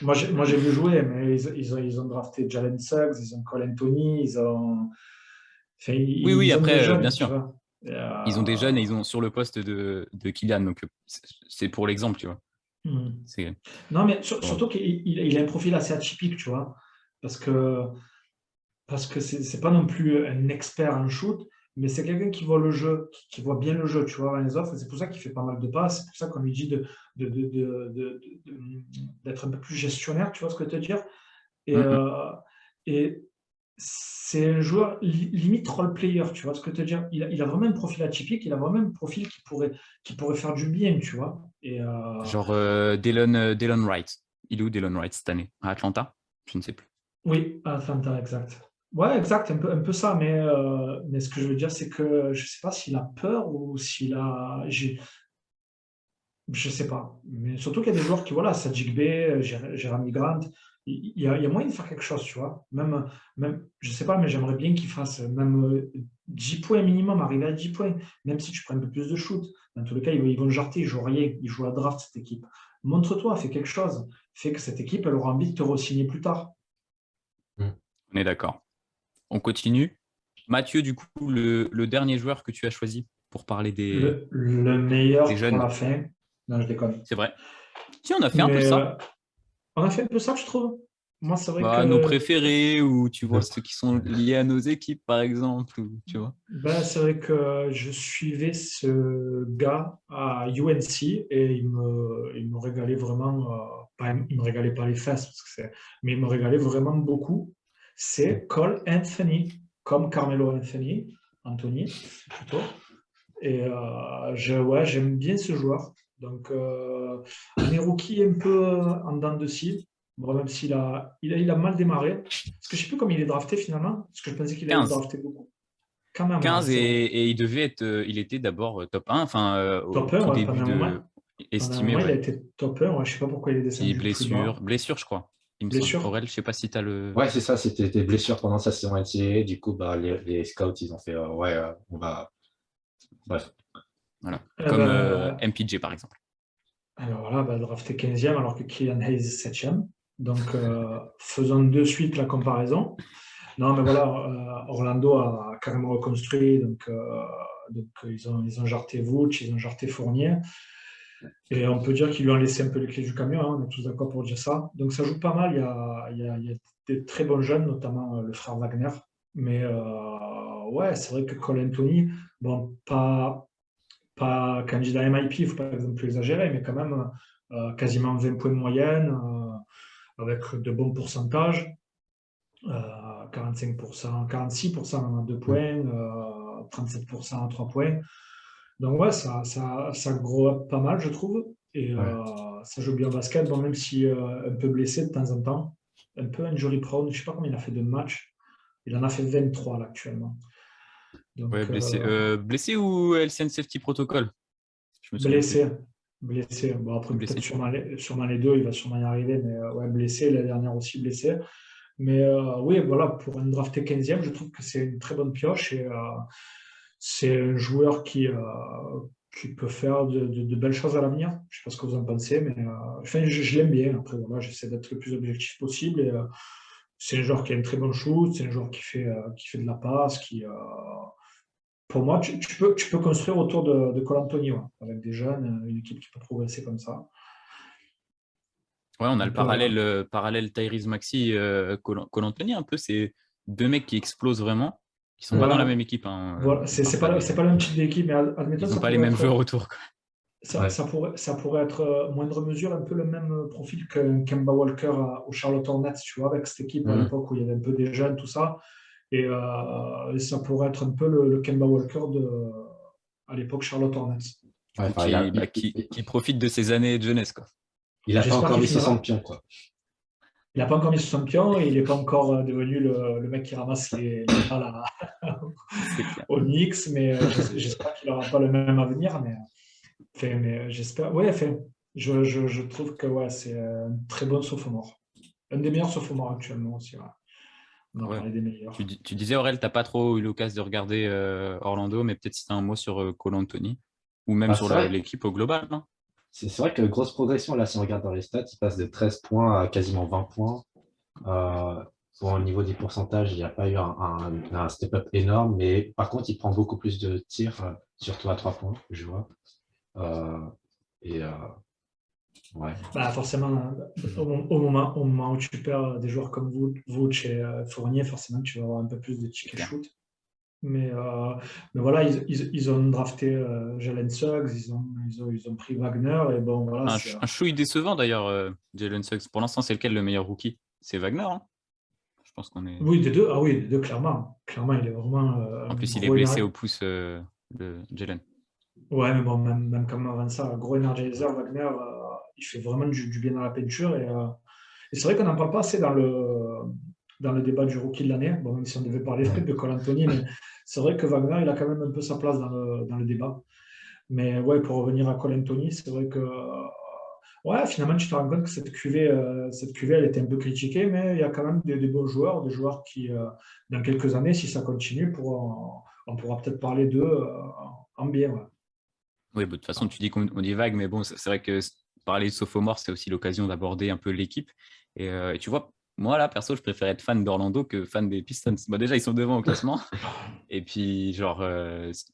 Moi, j'ai vu jouer, mais ils ont drafté Jalen Suggs, ils ont Cole Anthony, enfin, Oui, oui, ils ont des après, bien jeunes, tu sûr. vois. Ils ont des jeunes et ils ont sur le poste de Kylian. Donc, c'est pour l'exemple, tu vois. Hmm. C'est Non, mais bon. surtout qu'il a un profil assez atypique, tu vois. Parce que c'est pas non plus un expert en shoot, mais c'est quelqu'un qui voit le jeu, qui voit bien le jeu, tu vois, avant les autres. C'est pour ça qu'il fait pas mal de passes. C'est pour ça qu'on lui dit d'être un peu plus gestionnaire, tu vois ce que je veux te dire. Et, et c'est un joueur limite role-player, tu vois ce que je veux te dire. Il a vraiment un profil atypique, il a vraiment un profil qui pourrait faire du bien, tu vois. Et, Genre Delon Wright. Il est où Delon Wright cette année? À Atlanta? Je ne sais plus. oui, Atlanta, exact. Ouais, exact, un peu ça, mais ce que je veux dire, c'est que je sais pas s'il a peur ou s'il a. Je sais pas. Mais surtout qu'il y a des joueurs qui, voilà, Saddiq Bey, Jeremy Grant, il y a moyen de faire quelque chose, tu vois. Même, je sais pas, mais j'aimerais bien qu'il fasse même 10 points minimum, arriver à 10 points, même si tu prends un peu plus de shoot. Dans tous les cas, ils vont jarter, ils jouent rien, ils jouent à draft, cette équipe. Montre-toi, fais quelque chose. Fais que cette équipe, elle aura envie de te re-signer plus tard. On est d'accord. On continue. Mathieu, du coup, le dernier joueur que tu as choisi pour parler des Le meilleur pour jeunes. la fin. Non, je déconne. C'est vrai. Si, on a fait un peu Mais ça. on a fait un peu ça, je trouve. Moi, c'est vrai Bah, nos que préférés, ou tu vois, ceux qui sont liés à nos équipes, par exemple, ou, tu vois. c'est vrai que je suivais ce gars à UNC et il me régalait vraiment. Il me régalait pas les fesses, mais il me régalait vraiment beaucoup. C'est Cole Anthony, comme Carmelo Anthony plutôt. Et ouais, j'aime bien ce joueur. Donc, un rookie un peu en dents de scie. Bon, même il a mal démarré. Parce que je ne sais plus comment il est drafté finalement. Parce que je pensais qu'il allait être 15. drafté beaucoup. Quand même, ouais, 15 c'est vrai. et il devait être, il était d'abord top 1, enfin, au Top 1, tout ouais, début de pendant un estimé, moment, il a ouais. été top 1. Ouais, je ne sais pas pourquoi il est Puis descendu plus bas. blessure, je crois, il me semble. Blessure. Aurel, je sais pas si tu as le. Ouais, c'est ça, c'était des blessures pendant sa saison NCAA. Du coup, bah, les scouts, ils ont fait ouais, on va. Bref. Voilà. Eh Comme ben, MPJ, par exemple. alors voilà, drafté 15e alors que Kylian Hayes est 7e. Donc, faisons de suite la comparaison. Non, mais voilà, Orlando a carrément reconstruit. Donc ils ont jarté Vooch, ils ont jarté Fournier. Et on peut dire qu'ils lui ont laissé un peu les clés du camion, hein, on est tous d'accord pour dire ça. Donc ça joue pas mal. Il y a des très bons jeunes, notamment le frère Wagner. Mais ouais, c'est vrai que Cole Anthony, bon, pas candidat MIP, il ne faut pas non plus exagérer, mais quand même quasiment 20 points de moyenne, avec de bons pourcentages. 45%, 46% à 2 points, 37% à 3 points. Donc ouais, ça grow up pas mal, je trouve. Et Ouais. ça joue bien au basket, bon, même si un peu blessé de temps en temps. Un peu injury prone, je ne sais pas combien il a fait de matchs. Il en a fait 23 là actuellement. Ouais, Donc blessé. Blessé ou LCN Safety Protocol? Je me souviens plus. blessé. Blessé. Bon, après, peut-être Blessé. sûrement les deux, il va sûrement y arriver, mais ouais, blessé, la dernière aussi blessé. Mais oui, voilà, pour un drafté 15e, je trouve que c'est une très bonne pioche et c'est un joueur qui peut faire de belles choses à l'avenir. Je ne sais pas ce que vous en pensez, mais enfin, je l'aime bien. Après, voilà, j'essaie d'être le plus objectif possible. Et, c'est un joueur qui a une très bonne shoot, c'est un joueur qui fait de la passe, pour moi, tu peux construire autour de Cole Anthony, ouais, avec des jeunes, une équipe qui peut progresser comme ça. Ouais, on a le Donc, parallèle Tyrese Maxey, Cole Anthony, un peu. C'est deux mecs qui explosent vraiment, qui sont pas dans la voilà, même équipe, hein. voilà. On C'est parle pas pas, c'est des. pas le même type d'équipe, mais admettons, Ils n'ont ça pas les pourrait mêmes joueurs être. autour, quoi. Ça, Ouais. ça pourrait, ça pourrait être moindre mesure un peu le même profil que Kemba Walker au Charlotte Hornets, tu vois, avec cette équipe à l'époque où il y avait un peu des jeunes, tout ça. Et ça pourrait être un peu le Kemba Walker à l'époque Charlotte Hornets. Du Ouais, coup, enfin, qui profite de ses années de jeunesse, quoi. il a pas J'espère encore qu'il mis 60 finira. pions, quoi. Il n'a pas encore mis son champion et il n'est pas encore devenu le mec qui ramasse les balles C'est clair. au Knicks, mais j'espère qu'il n'aura pas le même avenir. Mais j'espère. Ouais, enfin, je trouve que ouais, c'est un très bon sophomore. Un des meilleurs sophomores actuellement aussi. Ouais. On en Ouais. parlait des meilleurs. Tu disais, Aurel, tu n'as pas trop eu l'occasion de regarder Orlando, mais peut-être si tu as un mot sur Cole Anthony, ou même Bah, sur c'est vrai, l'équipe au global, non? c'est vrai que grosse progression, là, si on regarde dans les stats, il passe de 13 points à quasiment 20 points. Euh, au niveau des pourcentages, il n'y a pas eu un step-up énorme, mais par contre, il prend beaucoup plus de tirs, surtout à 3 points, je vois. Euh, et ouais. Bah, forcément, au moment où tu perds des joueurs comme Vooch et Fournier, forcément, tu vas avoir un peu plus de C'est tickets clair. shoot. Mais voilà, ils ont drafté Jalen Suggs, ils ont pris Wagner, et bon, voilà. Un chouille décevant d'ailleurs, Jalen Suggs. Pour l'instant, c'est lequel le meilleur rookie? C'est Wagner, hein. Je pense qu'on est. Oui, des deux. Ah oui, des deux, clairement. Clairement, il est vraiment En un plus, il est gros blessé au pouce de Jalen. Ouais, mais bon, même comme avant ça, gros energizer, Wagner, il fait vraiment du bien à la peinture. Et c'est vrai qu'on n'en parle pas assez dans le débat du rookie de l'année. Bon, même si on devait parler de Cole Anthony, mais c'est vrai que Wagner, il a quand même un peu sa place dans le débat. Mais ouais, pour revenir à Cole Anthony, c'est vrai que ouais, finalement, tu te rends compte que cette cuvée, elle était un peu critiquée, mais il y a quand même des bons joueurs, des joueurs qui, dans quelques années, si ça continue, on pourra peut-être parler d'eux en bien. Ouais. Oui, de toute façon, tu dis qu'on dit vague, mais bon, c'est vrai que parler de sophomore, c'est aussi l'occasion d'aborder un peu l'équipe. Et tu vois, moi, là, perso, je préfère être fan d'Orlando que fan des Pistons. Bah, déjà, ils sont devant au classement. Et puis, genre,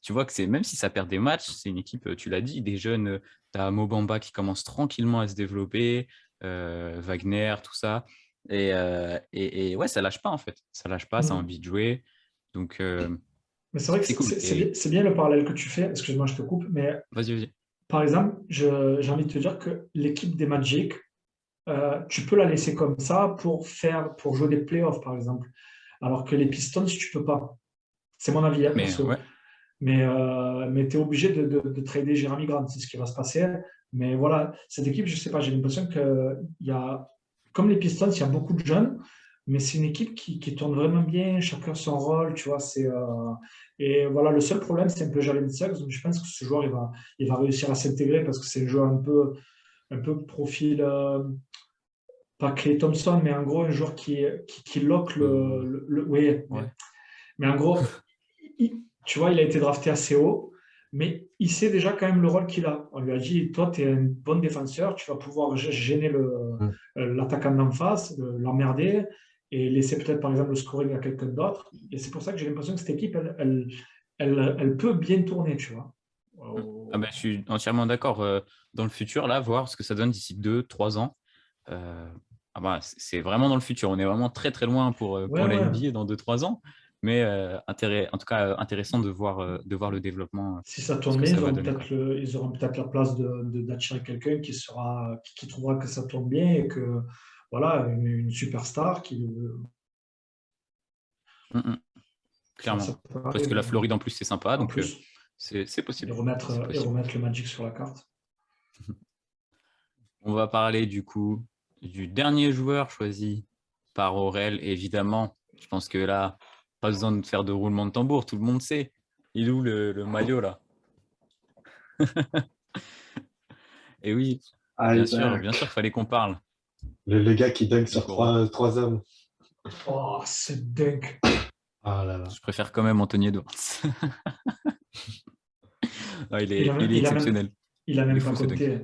tu vois que c'est même si ça perd des matchs, c'est une équipe, tu l'as dit, des jeunes. Tu as Mobamba qui commence tranquillement à se développer, Wagner, tout ça. Et ouais, ça lâche pas, en fait. Ça lâche pas, ça a envie de jouer. Donc, Mais c'est vrai que c'est cool. c'est bien le parallèle que tu fais. Excuse-moi, je te coupe. Mais Vas-y. par exemple, j'ai envie de te dire que l'équipe des Magic, tu peux la laisser comme ça pour jouer des playoffs, par exemple. Alors que les Pistons, tu peux pas. C'est mon avis, Mais perso. ouais. Mais tu es obligé de trader Jeremy Grant, c'est ce qui va se passer. Mais voilà, cette équipe, je sais pas, j'ai l'impression qu'il y a, comme les Pistons, il y a beaucoup de jeunes, mais c'est une équipe qui tourne vraiment bien, chacun son rôle, tu vois. Et voilà, le seul problème, c'est un peu Jalen Suggs. Je pense que ce joueur, il va réussir à s'intégrer parce que c'est un joueur un peu profil, pas Klay Thompson, mais en gros, un joueur qui lock oui, Ouais. mais en gros, tu vois, il a été drafté assez haut, mais il sait déjà quand même le rôle qu'il a. On lui a dit, toi, tu es un bon défenseur, tu vas pouvoir gêner l'attaquant d'en face, l'emmerder, et laisser peut-être, par exemple, le scoring à quelqu'un d'autre. Et c'est pour ça que j'ai l'impression que cette équipe, elle peut bien tourner, tu vois. Ah ben, je suis entièrement d'accord. Dans le futur, là, voir ce que ça donne d'ici 2-3 ans. C'est vraiment dans le futur. On est vraiment très très loin pour Ouais, la ouais. NBA dans 2-3 ans. Mais en tout cas, intéressant de voir le développement, Si ça ce tourne que bien, ça va donner, quoi. ils auront peut-être la place d'attirer quelqu'un qui trouvera que ça tourne bien et que, voilà, une superstar qui. Mm, mm. Ça Clairement. peut Parce que la arriver. Floride en plus, c'est sympa. En Donc, plus, c'est et possible. remettre, C'est et possible. remettre le Magic sur la carte. On va parler du coup du dernier joueur choisi par Aurel. Et évidemment, je pense que là, pas besoin de faire de roulement de tambour. Tout le monde sait. Il est où le maillot là? Et oui, Isaac, bien sûr qu'il fallait qu'on parle. le gars qui dunk sur Okoro. trois hommes. Oh, c'est dingue. Ah là là. Je préfère quand même Anthony Edwards. Ah, il Il a, est, même- il est il a même, exceptionnel. il a Il est même pas fou ce dunk. compté.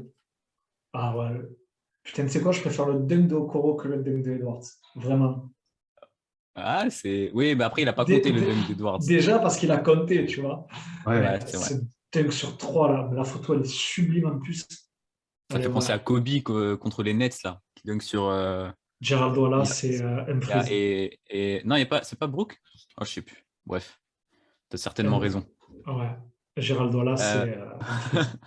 Ah ouais. Putain, tu sais quoi, je préfère le dunk de Okoro que le dunk de Edwards. Vraiment. Ah, c'est. Oui, bah après, il n'a pas Dé- compté le dé- dunk d'Edwards. Déjà parce qu'il a compté, tu vois. Ouais. Ouais, Mais c'est vrai. ce dunk sur 3 là, la photo, elle est sublime en plus. Ça Allez, fait penser à voilà. Kobe contre les Nets, là, qui dunk sur. Geraldo Wallace, il a- c'est Humphries. Non, c'est pas Brook? Oh, je sais plus. Bref, tu as certainement Hum- raison. Ouais. Geraldo Wallace, Euh, c'est Humphries.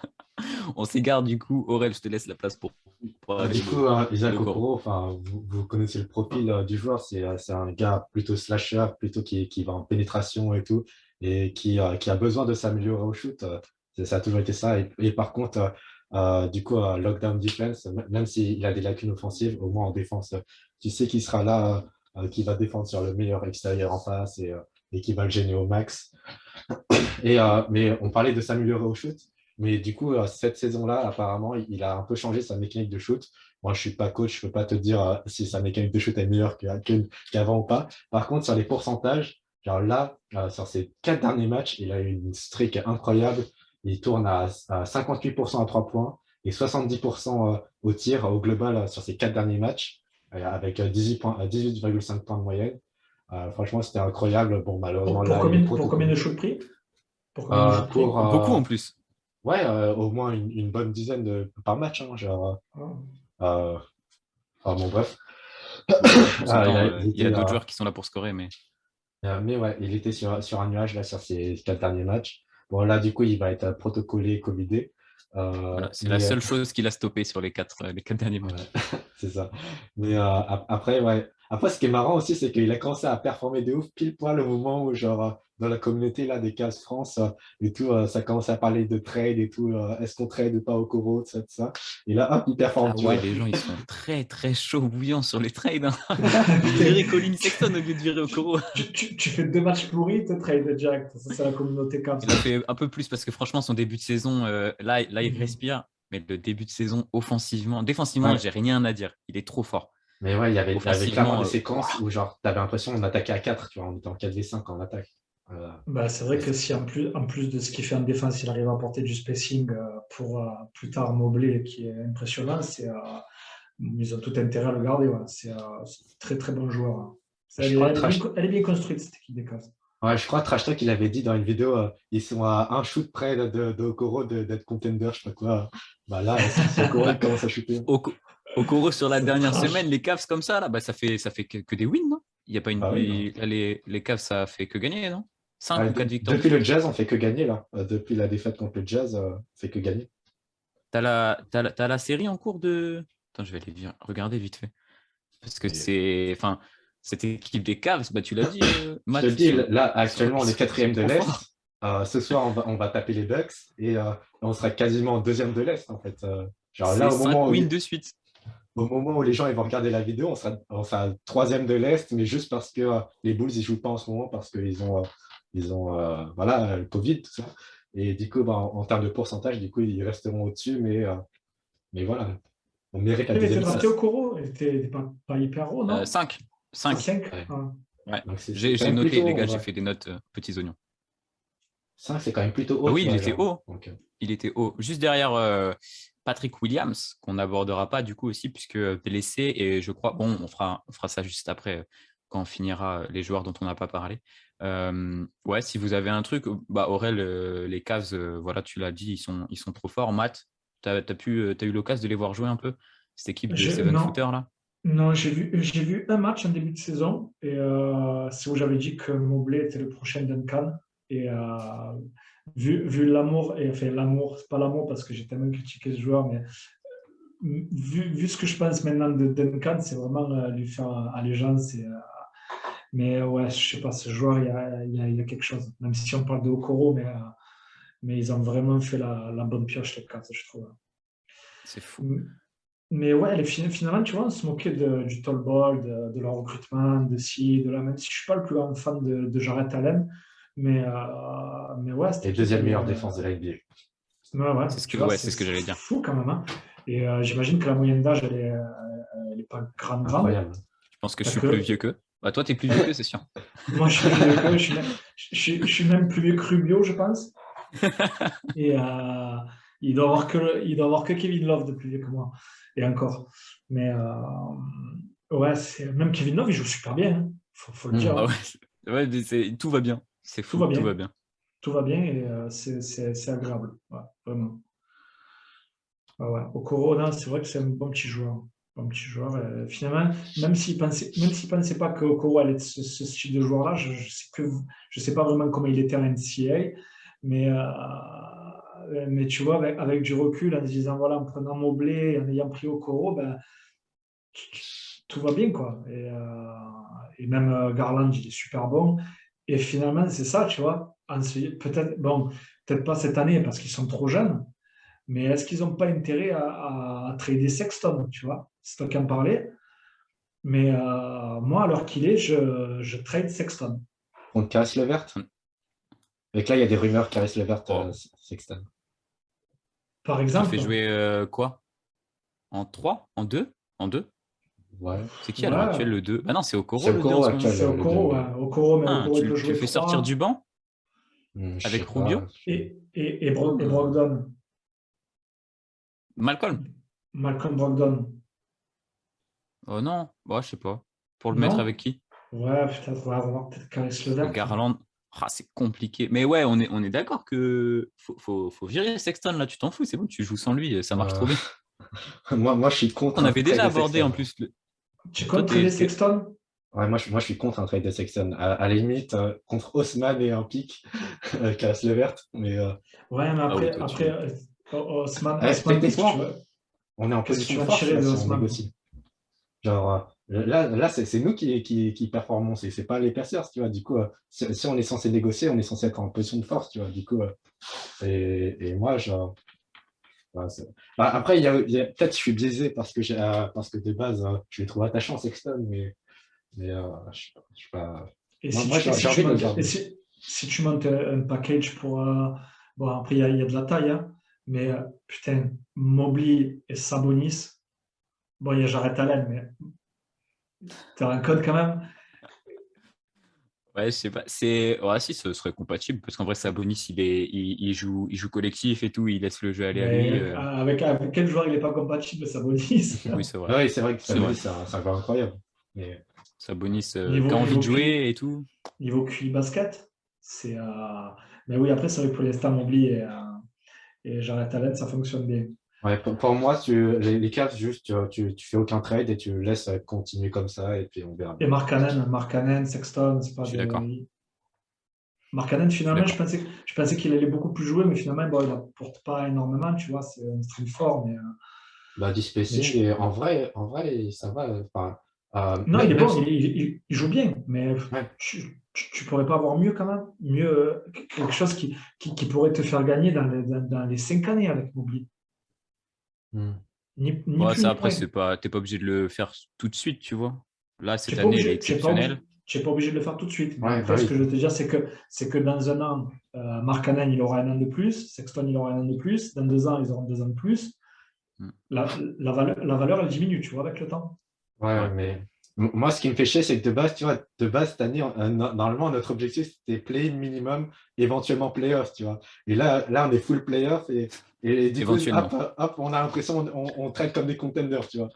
On s'égare du coup. Aurel, je te laisse la place pour Du parler coup, de Isaac Okoro. Okoro, enfin, vous connaissez le profil du joueur, c'est un gars plutôt slasher, plutôt qui va en pénétration et tout, et qui a besoin de s'améliorer au shoot. Ça a toujours été ça. Et par contre, du coup, lockdown defense, même s'il a des lacunes offensives, au moins en défense, tu sais qu'il sera là, qui va défendre sur le meilleur extérieur en face et qui va le gêner au max. Mais on parlait de s'améliorer au shoot. Mais du coup, cette saison-là, apparemment, il a un peu changé sa mécanique de shoot. Moi, je suis pas coach, je peux pas te dire si sa mécanique de shoot est meilleure qu'avant ou pas. Par contre, sur les pourcentages, genre là, sur ces 4 derniers matchs, il a eu une streak incroyable. Il tourne à 58% à 3 points et 70% au tir au global sur ces 4 derniers matchs, avec 18,5 points de moyenne. Franchement, c'était incroyable. Bon, malheureusement, Pour là, il est combien de protocole. shoots pris? Pour combien de shoots pris? Pour Beaucoup en plus. ouais, au moins une bonne dizaine par match. Hein, genre, Ah. bon, bref. Bon, on Il s'entend, il il y était, a d'autres joueurs qui sont là pour scorer, mais. Mais ouais, il était sur un nuage là, sur ses 4 derniers matchs. Bon, là, du coup, il va être protocolé, covidé. Voilà, c'est la Mais seule chose qu'il a stoppé sur les quatre derniers ouais, matchs. c'est ça. Mais après, ouais. Après, ce qui est marrant aussi, c'est qu'il a commencé à performer de ouf pile poil au moment où, genre, dans la communauté là, des Cavs France et tout, ça commence à parler de trade et tout. Est-ce qu'on trade ou pas au Coro, tout ça, tout ça. Et là, hop, il performe, Ah tu ouais, vois. les gens, ils sont très, très chauds bouillants sur les trades, hein. Ils viraient Colin Sexton au lieu de virer Okoro. Tu fais 2 matchs pourris, tu trade direct. Ça, c'est la communauté Cavs. Il a fait un peu plus parce que franchement, son début de saison, là, il Mhm. respire. Mais le début de saison, offensivement, défensivement, Ouais. j'ai rien à dire. Il est trop fort. Mais ouais, il y avait clairement Offensivement, des séquences ouah. où, genre, t'avais l'impression qu'on attaquait à 4, tu vois, on était en 4v5 en attaque. Euh, Bah, c'est vrai et que si en plus de ce qu'il fait en défense, il arrive à apporter du spacing pour plus tard Mobley, qui est impressionnant, ils ont tout intérêt à le garder. Ouais. C'est un très très bon joueur. Hein. je crois Trash Elle est bien construite, cette équipe des Cavs. Ouais, je crois Trash Talk, il avait dit dans une vidéo, ils sont à un shoot près de Okoro d'être contender, je sais pas quoi. Bah là, si Okoro il Bah, commence à shooter. Okoro, sur la C'est dernière trash. semaine, les Cavs comme ça, là, bah, ça fait que des wins, non? Il y a pas Bah oui, non. là, les Cavs, ça fait que gagner, non? 5 Ouais, ou 4 victoires de depuis le suite. Jazz, on fait que gagner là. Depuis la défaite contre le Jazz, on fait que gagner. T'as la série en cours de. Attends, je vais aller regarder vite fait. Parce que Et c'est. Enfin, cette équipe des Cavs, bah, tu l'as dit, je te Matt, le dis, là, actuellement, ils on est sont, ils sont quatrième de trop l'Est. forts. Ce soir, on va taper les Bucks et on sera quasiment deuxième de l'Est en fait. Genre C'est là, au moment 5 où, wins de suite. les gens ils vont regarder la vidéo, on sera troisième de l'Est, mais juste parce que les Bulls ils jouent pas en ce moment parce qu'ils ont voilà, le Covid, tout ça. Et du coup, bah, en termes de pourcentage, du coup, ils resteront au-dessus, mais voilà, on mérite la Il avait été deuxième drafté au place. Coro. Il était pas hyper haut, non? 5. À 5. 5. Ouais. Ouais. Donc c'est quand J'ai même noté, les plutôt, gars, j'ai ouais. fait des notes petits oignons. 5, c'est quand même plutôt Ah haut, oui, tu il vois, était genre. haut. Donc, Il était haut. Juste derrière Patrick Williams, qu'on n'abordera pas du coup aussi, puisque blessé. Et je crois, bon, on fera ça juste après, quand on finira les joueurs dont on n'a pas parlé. Ouais, si vous avez un truc, bah, Aurel, les Cavs, voilà, tu l'as dit, ils sont trop forts. Matt, t'as eu l'occasion de les voir jouer un peu, cette équipe de Seven Non, Footer là? non, j'ai vu un match en début de saison et c'est où j'avais dit que Mobley était le prochain Duncan. Et vu l'amour, et enfin l'amour, c'est pas l'amour parce que j'ai tellement critiqué ce joueur, mais vu ce que je pense maintenant de Duncan, c'est vraiment lui faire allégeance. Mais ouais, je sais pas, ce joueur, il y a quelque chose. Même si on parle de Okoro, mais ils ont vraiment fait la bonne pioche, les Cavs, je trouve. C'est fou. Mais ouais, finalement, tu vois, on se moquait du tall ball, de leur recrutement, de ci, de là, même si je suis pas le plus grand fan de Jarrett Allen. Mais ouais, cette et équipe, deuxième meilleure défense de la NBA. ouais, ouais, C'est ce que, tu vois, ouais, c'est c'est ce que c'est j'allais dire. fou quand même. Hein. Et j'imagine que la moyenne d'âge, elle est pas grande. Incroyable. Je pense que je Parce suis plus que vieux qu'eux. Bah, toi, t'es plus vieux qu'eux, c'est sûr. moi, je suis plus vieux que eux, je suis même plus vieux que Rubio, je pense. Et il doit avoir que Kevin Love de plus vieux que moi. Et encore. Mais ouais, même Kevin Love, il joue super bien. Hein. Faut le dire. Hmm. Ah ouais, Hein. ouais, mais tout va bien. C'est Tout fou, va tout bien. va bien. Tout va bien et c'est agréable. Ouais, vraiment. Ouais, ouais. Okoro, non, c'est vrai que c'est un bon petit joueur. Bon petit joueur. Finalement, même s'il pensait pas que Okoro allait être ce style de joueur-là, je sais pas vraiment comment il était en NCAA, mais, mais tu vois, avec du recul, en se disant, voilà, en prenant Mobley, en ayant pris Okoro, ben, tout va bien, quoi. Et même Garland, il est super bon. Et finalement, c'est ça, tu vois. Ensuite, peut-être, bon, peut-être pas cette année parce qu'ils sont trop jeunes, mais est-ce qu'ils n'ont pas intérêt à trader Sexton, tu vois? C'est toi qui en parlais. Mais moi, à l'heure qu'il est, je trade Sexton. Contre Caris Levert. Et que là, il y a des rumeurs Caris Levert, Oh. Sexton. Par Qui fait exemple, jouer quoi? En 3? En 2? En 2? Ouais. C'est qui à l'heure actuelle ouais, le 2? Bah non, c'est C'est Okoro le 2 en Okoro ce moment. actuel, c'est le 2. Okoro, ouais. Okoro, mais Ah, Okoro, il peut tu le jouer fais sortir du 3. banc Je avec sais pas. Rubio? Et Ah. Brogdon, Malcolm? Malcolm Brogdon. Oh non, bah, je sais pas. Pour le mettre avec Non? qui? Ouais, peut-être, ouais, on va voir peut-être Caris Parce que Levert. Garland, ah, c'est compliqué. Mais ouais, on est d'accord que faut virer Sexton là, tu t'en fous, c'est bon, tu joues sans lui, ça marche Euh, trop bien. moi, je suis contre On un avait trade déjà de abordé en Sexton. plus. Tu Toi, comptes trader Sexton? Ouais, moi, je suis contre un trade de Sexton. À la limite, contre Haussmann et un pic, casse le verte. Mais Ouais, mais Ah oui, après, toi, après tu. Osman, techniquement, on est en qu'est-ce que position tu de vas force tirer là, de si on Osman? négocie. Genre, là c'est nous qui performons, c'est pas les Pacers, tu vois. Du coup, si on est censé négocier, on est censé être en position de force, tu vois. Du coup, et moi, genre, ouais, bah, après, peut-être je suis biaisé parce que de base, je le trouve attachant, Sexton, mais je suis pas. Et Moi, et j'ai envie de le garder. si tu montes un package pour. Bon, après, il y a de la taille, hein, mais putain, Mobley et Sabonis, bon, il y a Jarrett Allen, mais tu as un code quand même. Ouais, je sais pas. Ouais, si, ce serait compatible parce qu'en vrai, Sabonis, il joue collectif et tout, il laisse le jeu aller à lui. Mais avec quel joueur il n'est pas compatible, Sabonis? Oui, c'est vrai. Ah oui, c'est vrai que C'est vrai. Sabonis, c'est un joueur incroyable. Mais Sabonis, qui Niveau, a envie de niveau, QI, jouer et tout. niveau QI basket, c'est. Mais oui, après, c'est vrai que pour l'instant, Mobley et Jarrett Allen, ça fonctionne bien. ouais, pour moi, les Cavs, juste, tu fais aucun trade et tu laisses continuer comme ça et puis on verra Et bien. Markkanen, Sexton, c'est Je pas suis d'accord. des. Markkanen, Je suis finalement, d'accord. je pensais qu'il allait beaucoup plus jouer, mais finalement, bon, il n'apporte pas énormément, tu vois, c'est un stream fort, Bah, du mais spacing, et en vrai, ça va. Enfin, non, il est même bon, si. il joue bien, mais Ouais. tu pourrais pas avoir mieux quand même, mieux, quelque chose qui pourrait te faire gagner dans les 5 années avec Mobley, Hmm. ni Bon, plus ça, ni après, moins. t'es pas obligé de le faire tout de suite, tu vois. Là, Tu cette n'es pas année, elle est obligé, exceptionnelle. tu es pas obligé de le faire tout de suite. Mais Ouais, bah après, ce oui. que je veux te dire, c'est que dans un an, Markkanen, il aura un an de plus, Sexton, il aura un an de plus, dans 2 ans, ils auront 2 ans de plus. Mm. La valeur, elle diminue, tu vois, avec le temps. C'est Ouais, vrai. mais moi, ce qui me fait chier, c'est que de base, tu vois, de base, cette année, normalement, notre objectif, c'était play minimum, éventuellement playoff, tu vois. Et là, on est full playoff et du coup, hop, Éventuellement. hop, on a l'impression on traite comme des contenders, tu vois.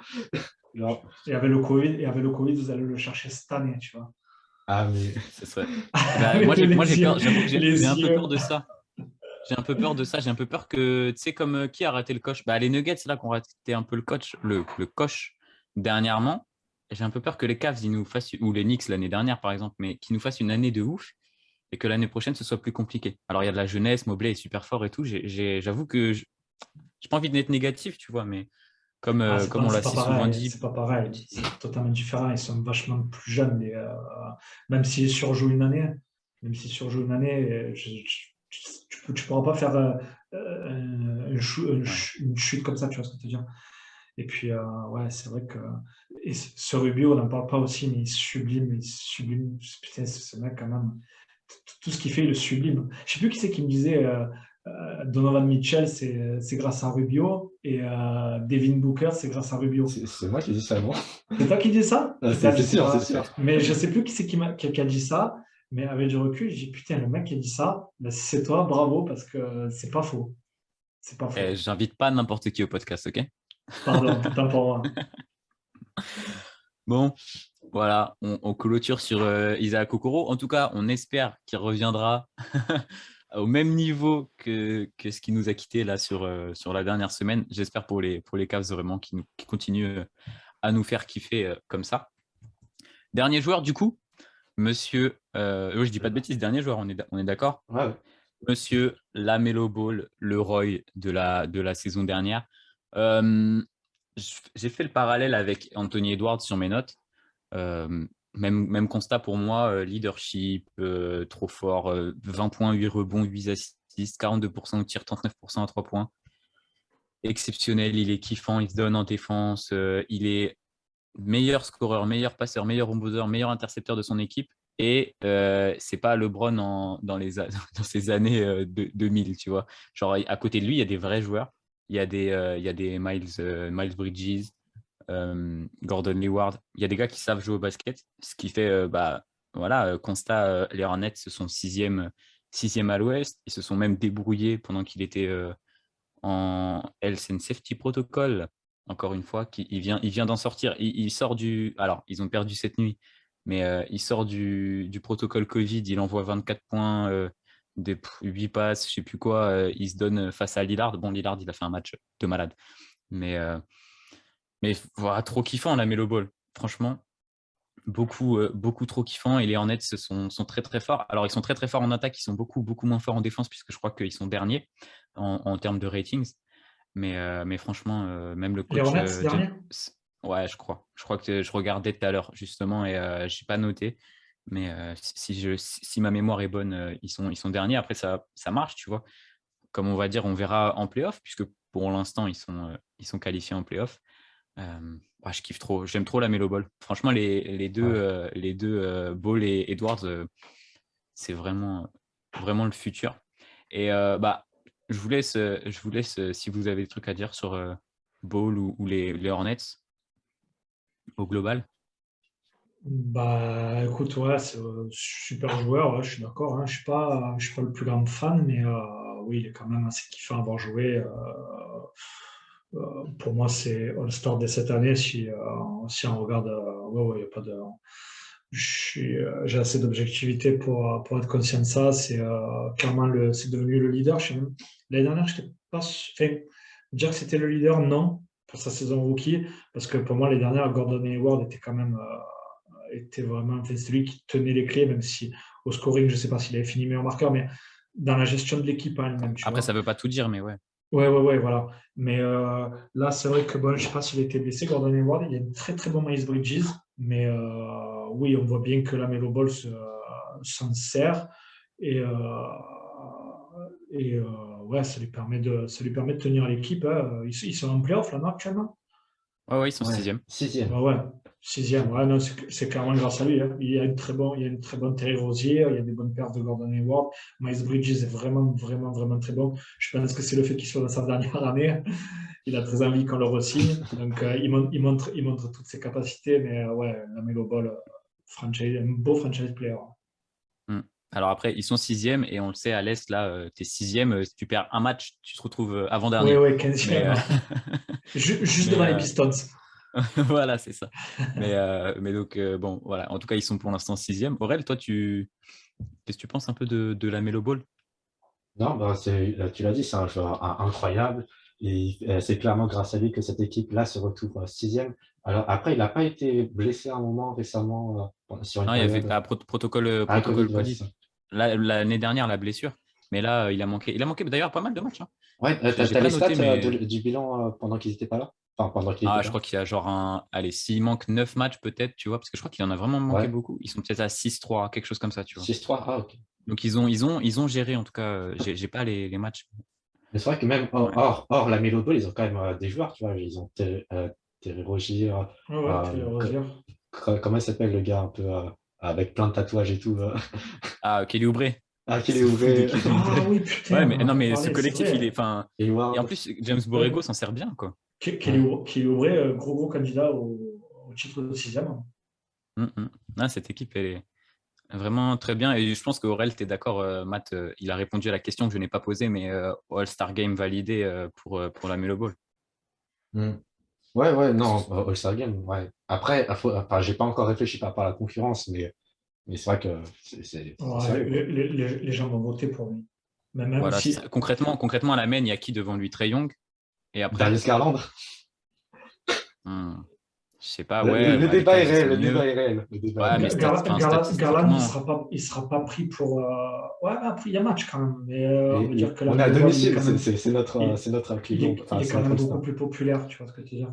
Genre, Et avec le Covid, vous allez le chercher cette année, tu vois. ah, mais. Ce serait. Bah, Avec moi, j'ai les yeux, peur. J'avoue que j'ai les un peu peur yeux. de ça. J'ai un peu peur de ça. J'ai un peu peur que, tu sais, comme qui a raté le coche? Bah, les Nuggets, là, qu'on raté un peu le coche dernièrement. J'ai un peu peur que les Cavs, ils nous fassent, ou les Knicks l'année dernière, par exemple, mais qu'ils nous fassent une année de ouf et que l'année prochaine, ce soit plus compliqué. Alors, il y a de la jeunesse, Mobley est super fort et tout. J'avoue que j'ai pas envie d'être négatif, tu vois, mais Ah, comme on l'a c'est pas si souvent pareil, dit. c'est pas pareil, c'est totalement différent. Ils sont vachement plus jeunes, même s'ils surjouent une année, tu pourras pas faire Ouais. une chute comme ça, tu vois ce que je veux dire. Et puis, ouais, c'est vrai que ce Rubio, on n'en parle pas aussi, mais il sublime. Putain, ce mec, quand même, tout ce qu'il fait, il le sublime. Je sais plus qui c'est qui me disait Donovan Mitchell, c'est grâce à Rubio, et Devin Booker, c'est grâce à Rubio. C'est moi qui dis ça, non? C'est toi qui dis ça? Ah, Peut-être, je c'est sais sûr, c'est pas. sûr. Mais je sais plus qui c'est qui a dit ça, mais avec du recul, je dis putain, le mec qui a dit ça, ben, si c'est toi, bravo, parce que c'est pas faux. C'est pas faux. J'invite pas n'importe qui au podcast, ok? Pardon, tant pour moi. Bon, voilà, on clôture sur Isaac Okoro. En tout cas, on espère qu'il reviendra au même niveau que ce qui nous a quitté là sur la dernière semaine. J'espère pour les Cavs vraiment qui continuent à nous faire kiffer comme ça. Dernier joueur, du coup, monsieur, je dis pas de bêtises, dernier joueur, on est d'accord? Ouais, ouais. Monsieur Lamelo Ball, le Roy de la saison dernière. Euh, j'ai fait le parallèle avec Anthony Edwards sur mes notes. Même constat pour moi, leadership, trop fort, 20 points, 8 rebonds, 8 assists, 42% au tir, 39% à 3 points. Exceptionnel, il est kiffant, il se donne en défense, il est meilleur scoreur, meilleur passeur, meilleur rebondeur, meilleur intercepteur de son équipe. Et c'est pas LeBron dans ces années 2000, tu vois. Genre, à côté de lui, il y a des vrais joueurs. Il y a des Miles Bridges, Gordon Hayward. Il y a des gars qui savent jouer au basket, ce qui fait, voilà, constat, les Hornets se sont sixième à l'Ouest. Ils se sont même débrouillés pendant qu'il était en Health and Safety Protocol. Encore une fois, il vient d'en sortir. Il sort du. Alors, ils ont perdu cette nuit, mais il sort du protocole Covid. Il envoie 24 points, 8 passes, je sais plus quoi. Il se donne face à Lillard. Bon, Lillard, il a fait un match de malade. Mais, euh, mais voilà, trop kiffant, la Melo Ball. Franchement, beaucoup trop kiffants. Et les Hornets sont très, très forts. Alors, ils sont très, très forts en attaque. Ils sont beaucoup, beaucoup moins forts en défense, puisque je crois qu'ils sont derniers en termes de ratings. Mais franchement, même le Les coach. Hornets, dernier? Ouais, je crois. Je crois que je regardais tout à l'heure, justement, et je n'ai pas noté. Mais si ma mémoire est bonne, ils sont derniers. Après, ça marche, tu vois. Comme on va dire, on verra en playoff, puisque pour l'instant, ils sont qualifiés en playoff. Je kiffe trop. J'aime trop la Melo Ball. Franchement, les deux Ball et Edwards, c'est vraiment, vraiment le futur. Et je vous laisse, si vous avez des trucs à dire sur Ball ou les Hornets au global. Bah, écoute, ouais, c'est un super joueur, ouais, je suis d'accord. Hein. Je suis pas le plus grand fan, mais oui, il est quand même assez kiffant à avoir joué. Pour moi, c'est All-Star dès cette année. Si on regarde, ouais, ouais, y a pas de. J'ai assez d'objectivité pour être conscient de ça. C'est clairement c'est devenu le leader. L'année dernière, je n'étais pas. Enfin, dire que c'était le leader, non, pour sa saison rookie, parce que pour moi, les dernières, Gordon Hayward était quand même. Était vraiment, enfin, c'est lui qui tenait les clés, même si au scoring, je ne sais pas s'il avait fini meilleur marqueur, mais dans la gestion de l'équipe en elle-même. Après, ça ne veut pas tout dire, mais ouais. Ouais, voilà. Mais là, c'est vrai que, bon, je ne sais pas s'il a été blessé, Gordon Hayward, il y a une très très bon Miles Bridges, mais oui, on voit bien que la Melo Ball s'en sert et ouais, ça lui permet de tenir l'équipe. Hein. Ils sont en playoff là, non, actuellement? Ouais, ils sont Ouais, sixième. sixième. Ouais, sixième. Ouais, non, c'est clairement grâce à lui. Hein. Il y a une très bonne Terry Rozier, il y a des bonnes perfs de Gordon Hayward. Miles Bridges est vraiment, vraiment, vraiment très bon. Je pense que c'est le fait qu'il soit dans sa dernière année. Il a très envie qu'on le re-signe. Donc, il montre toutes ses capacités. Mais ouais, la Melo Ball, un beau franchise player. Alors après, ils sont sixième et on le sait, à l'Est, là, tu es sixième. Si tu perds un match, tu te retrouves Oui, avant-dernier. oui, 15e. Mais, Juste mais devant les Pistons. voilà, c'est ça. Mais donc, bon, voilà. En tout cas, ils sont pour l'instant sixième. Aurel, toi, qu'est-ce que tu penses un peu de la Melo Ball? Non, bah, tu l'as dit, c'est un joueur incroyable. Et c'est clairement grâce à lui que cette équipe-là se retrouve sixième. Alors après, il n'a pas été blessé un moment récemment sur une Non, il y avait période. protocole Covid, ouais, c'est Covid. ça. L'année dernière, la blessure. Mais là, il a manqué d'ailleurs pas mal de matchs. Hein. Ouais, J'ai t'as pas les noté, stats mais du bilan pendant qu'ils n'étaient pas là? Enfin, pendant qu'il était je là. crois qu'il y a genre allez, s'il manque 9 matchs peut-être, tu vois, parce que je crois qu'il en a vraiment manqué Ouais, beaucoup. Ils sont peut-être à 6-3, quelque chose comme ça, tu vois. 6-3. Ah, ok. Donc ils ont géré, en tout cas, j'ai pas les matchs. Mais c'est vrai que même Ouais. hors la Melo Ball, ils ont quand même des joueurs, tu vois. Ils ont Terry Rozier, Ouais, Terry Rozier. comment il s'appelle le gars un peu avec plein de tatouages et tout. Kelly Oubre. Ah, Ils Kelly se foutent de Oubre, Kelly Oubre. Ah oui, Ouais, putain, on mais n'a non, pas mais ce parlé, c'est collectif, il est. vrai. Enfin, et en Hayward. plus, James Ouais. Borrego s'en sert bien, quoi. Ouais. Kelly Oubre, gros candidat au titre de sixième. Cette équipe, elle est vraiment très bien. Et je pense qu'Aurel, tu es d'accord, Matt, il a répondu à la question que je n'ai pas posée, mais All-Star Game validé pour la Melo Ball. Hmm. Ouais, Que ce non, soit- All-Star Game, ouais. Après, enfin, j'ai pas encore réfléchi par rapport à la concurrence, mais c'est vrai que c'est Ouais, sérieux, quoi. les gens vont voter pour lui. Mais même Voilà, c'est si. ça. Concrètement, à la main, il y a qui devant lui? Trae Young. Et après, Darius Garland, hmm, je sais pas, le ouais, les débat est Cavs, ils réel, sont le mieux. débat est réel. Le débat est Ouais, mais réel. Garland, statistiquement. il sera pas pris pour. Ouais, mais après, il y a match quand même. Mais on va dire Et que la on est à Melo Ball, il est domicile, quand même. c'est notre Cleveland, Il enfin, est c'est quand notre même beaucoup All-Star. plus populaire, tu vois ce que je veux dire.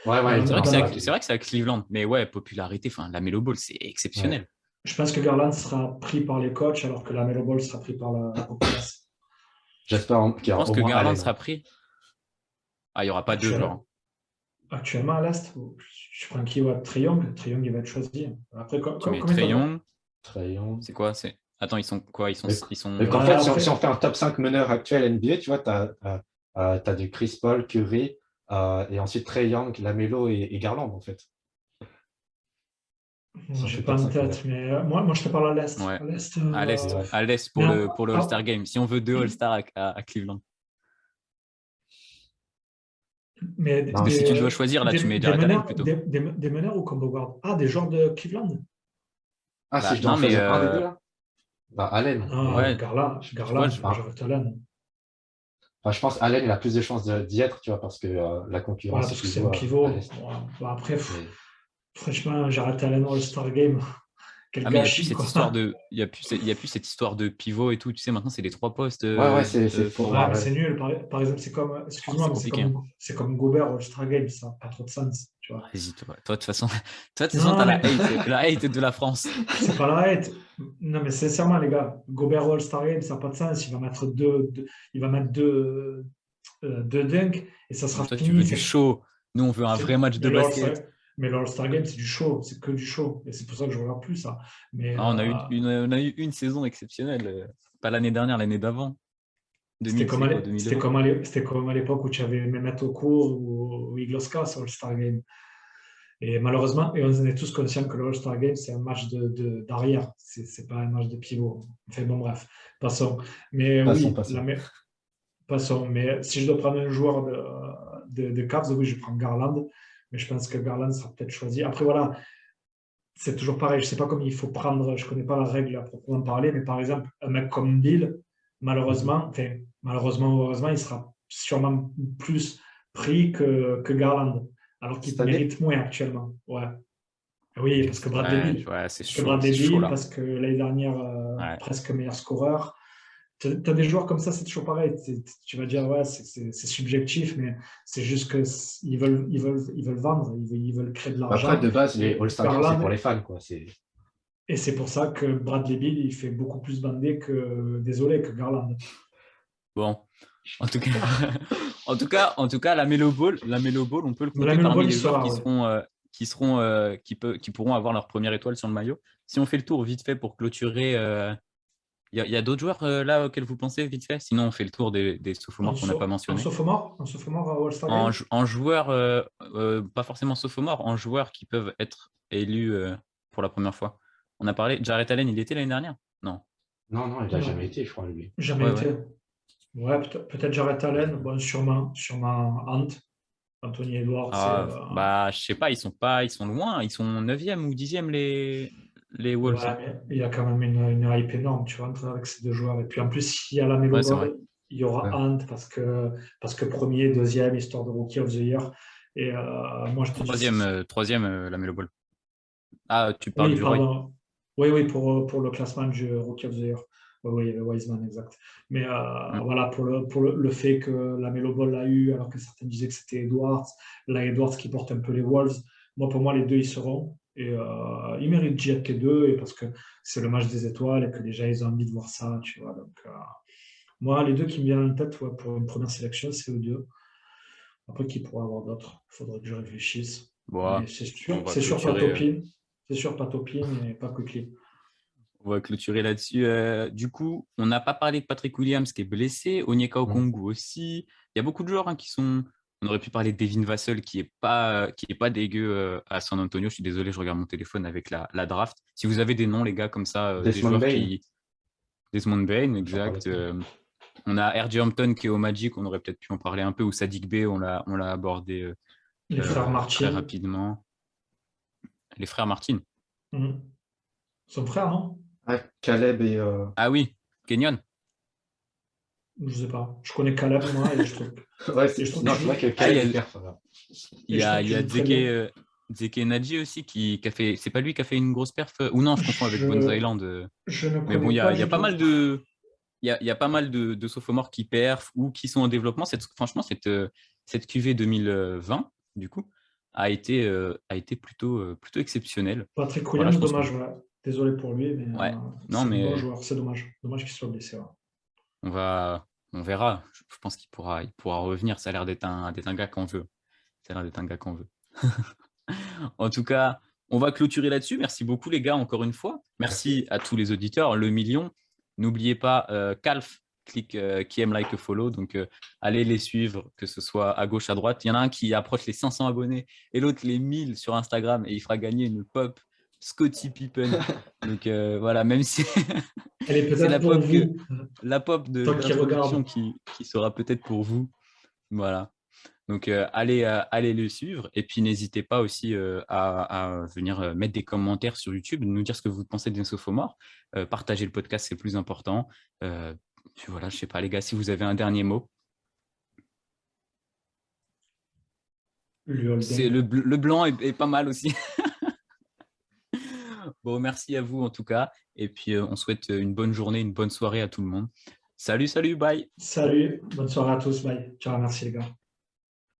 Ouais, Dans, C'est vrai que dans c'est la- à, c'est vrai que c'est à Cleveland, mais ouais, popularité, enfin, la Melo Ball, c'est Ouais. exceptionnel. Je pense que Garland sera pris par les coachs alors que la Melo Ball sera pris par la populace. J'espère qu'il y Je aura pense au que moins Garland Allen. sera pris. Il n'y aura pas deux joueurs. Actuellement, Hein. actuellement à l'Est, je prends qui? Ouais, Trae Young. Trae Young, il va être choisi. Après, Tu mets combien Trae t'as. Young, Trae Young. c'est quoi? Attends, ils sont quoi? Ils sont. Mais, Ils mais sont... qu'en fait, si on Après, fait un top 5 meneur actuel NBA, tu vois, t'as du Chris Paul, Curry, et ensuite Trae Young, Lamelo et Garland, en fait. Si on j'ai fait pas top en 5 tête, meneur. mais moi, je te parle à l'Est. Ouais. À l'Est, À l'Est. Ouais. À l'Est mais pour le All-Star Game. Si on veut deux All-Stars à Cleveland. mais Non, Si tu dois choisir, là, tu mets Jarrett Allen plutôt. des meneurs ou combo guard? Ah, des joueurs de Cleveland? ah, si Bah, je dois en non, mais choisir un des deux, là? Bah, Allen. Ah, Mais ouais, Garland, tu vois, Jarrett Allen. enfin, je pense Allen, il a plus de chances d'y être, tu vois, parce que la Ouais, concurrence parce que qu'il c'est joue un à pivot. l'Est. Ouais. Bah, après, Mais Franchement, j'arrête à l'année All-Star Game. Quel Ah, mais il n'y a plus gâchis, cette quoi. histoire de, il y a plus cette histoire de pivot et tout. Tu sais, maintenant, c'est les 3 postes Ouais, c'est faux. Ouais, mais forward. c'est nul. Par exemple, c'est comme, Oh, excuse-moi, c'est mais compliqué, hein. c'est comme Gobert All-Star Game, ça n'a pas trop de sens, tu vois. Vas-y, toi, de toute façon, Non, t'as mais la hate de la France. c'est pas la hate. Non, mais sincèrement, les gars, Gobert All-Star Game, ça n'a pas de sens. Il va mettre deux dunks et ça sera Donc, toi, tu veux fini. du show. Nous, on veut un vrai match de Mais le All-Star, basket. mais le All-Star Game, c'est du show, c'est que du show. Et c'est pour ça que je ne regarde plus ça. Mais Ah, on a eu une saison exceptionnelle. Pas l'année dernière, l'année d'avant. c'était 2000, comme c'est à quoi, l'é- 2020? c'était comme à l'époque où tu avais Mehmet Okur ou Igloska sur All-Star Game. Et malheureusement, et on est tous conscients que le All-Star Game, c'est un match d'arrière. C'est pas un match de pivot. Enfin bon, bref, passons. Mais oui, Passons. passons. Mais si je dois prendre un joueur de Cavs, oui, je prends Garland. Mais je pense que Garland sera peut-être choisi. Après, voilà, c'est toujours pareil. Je ne sais pas comment il faut prendre, je ne connais pas la règle à proprement parler, mais par exemple, un mec comme Bill, malheureusement ou heureusement, il sera sûrement plus pris que Garland, alors qu'il Cette année? mérite moins actuellement. Ouais. Oui, parce que Bradley Ouais, Bill. ouais, Parce que Bradley c'est chaud Bill, là. parce que l'année dernière, Ouais. presque meilleur scoreur. Tu as des joueurs comme ça, c'est toujours pareil. Tu vas dire, ouais, c'est subjectif, mais c'est juste qu'ils veulent vendre, ils veulent créer de Après, l'argent. de base, les Et All-Star Games, c'est pour Garland, les fans, quoi. et c'est pour ça que Bradley Beal, il fait beaucoup plus bander que Garland. Bon, en tout cas, en tout cas, la Melo Ball, on peut le Mais la compter Melo parmi Ball, il les joueurs sera, ouais. qui pourront avoir leur première étoile sur le maillot. Si on fait le tour vite fait pour clôturer, il y a d'autres joueurs là auxquels vous pensez vite fait? Sinon, on fait le tour des sophomores qu'on n'a pas mentionnés. En sophomore à All-Star Game. En joueurs, pas forcément sophomores, en joueurs qui peuvent être élus pour la première fois. On a parlé, Jarrett Allen, il était l'année dernière? Non. Non, il n'a jamais Non, été, je crois, lui. jamais Ouais, ouais. été. Ouais, peut-être Jarrett Allen, bon, sûrement Ant, Anthony Edwards. Ah, bah, je sais pas, ils sont loin, ils sont 9e ou 10e les Wolves, Ouais, hein. mais il y a quand même une hype énorme, tu vois, avec ces deux joueurs. Et puis en plus, s'il y a la Melo Ouais, c'est vrai. Ball, il y aura Ouais. Ant parce que premier, deuxième, histoire de Rookie of the Year. Et moi, je te dis, Troisième, la Melo Ball. Ah, tu parles oui, du Roy. pardon. Oui, pour le classement du Rookie of the Year. Oui, il y avait Wiseman, exact. Mais Mm. voilà, pour le fait que la Melo Ball l'a eu, alors que certains disaient que c'était Edwards, là, Edwards qui porte un peu les Wolves. Moi, pour moi, les deux, ils seront. Et ils méritent d'y être les deux, et parce que c'est le match des étoiles et que déjà, ils ont envie de voir ça, tu vois. Donc, moi, les deux qui me viennent en tête, ouais, pour une première sélection, c'est eux deux. Après, qui pourrait avoir d'autres? Il faudrait que je réfléchisse. Bon, Mais on va c'est sûr pas clôturer. Topin. C'est sûr pas Topin et pas Quickly. On va clôturer là-dessus. Du coup, on n'a pas parlé de Patrick Williams qui est blessé, Onyeka Okongwu aussi. Il y a beaucoup de joueurs hein, qui sont. On aurait pu parler de Devin Vassell qui est pas dégueu à San Antonio. Je suis désolé, je regarde mon téléphone avec la draft. Si vous avez des noms, les gars, comme ça, des Desmond joueurs Bain, qui. Desmond Bain, j'en parlais exact. pas. On a R.J. Hampton qui est au Magic, on aurait peut-être pu en parler un peu, ou Sadiq Bey, on l'a abordé Les frères très Martin. rapidement. Les frères Martin. Son frère, non? Ah, Caleb et. Ah oui, Kenyon. Je sais pas. Je connais Caleb, moi, et je trouve, Ouais, et je trouve non, qu'il c'est vrai joue, que Ah, Caleb est hyper fort. il et y je trouve a, qu'il joue très bien. Zeke Naji aussi qui a fait. C'est pas lui qui a fait une grosse perf. Ou non, je confonds avec Bones Je, Island. je ne Mais bon, connais pas il y a du pas tout. mal de. Il y a pas mal de sophomores qui perfent ou qui sont en développement. Franchement, cette QV 2020, du coup, a été plutôt exceptionnelle. Patrick Voilà, je Williams, pense que. dommage, ouais. Désolé pour lui, mais Ouais, non, c'est un bon mais joueur. C'est dommage. Dommage qu'il soit blessé. Ouais. on va, on verra. Je pense il pourra revenir. Ça a l'air d'être un gars qu'on veut. Ça a l'air d'être un gars qu'on veut. En tout cas, on va clôturer là-dessus. Merci beaucoup, les gars, encore une fois. Merci à tous les auditeurs. Le million. N'oubliez pas, Calf, clique qui aime, like, follow. Donc, allez les suivre, que ce soit à gauche, à droite. Il y en a un qui approche les 500 abonnés et l'autre les 1000 sur Instagram et il fera gagner une pop Scottie Pippen. Donc, voilà, même si Elle est c'est peut-être pour vous, la pop toi qui d'introduction regarde. qui sera peut-être pour vous. Voilà. Donc, allez le suivre. Et puis, n'hésitez pas aussi à venir mettre des commentaires sur YouTube, nous dire ce que vous pensez des Sophomores. Partagez le podcast, c'est le plus important. Puis voilà, je sais pas, les gars, si vous avez un dernier mot. Le holding. Le blanc est pas mal aussi. Bon, merci à vous en tout cas. Et puis, on souhaite une bonne journée, une bonne soirée à tout le monde. Salut, salut, bye. Salut, bonne soirée à tous. Bye. Ciao, merci les gars.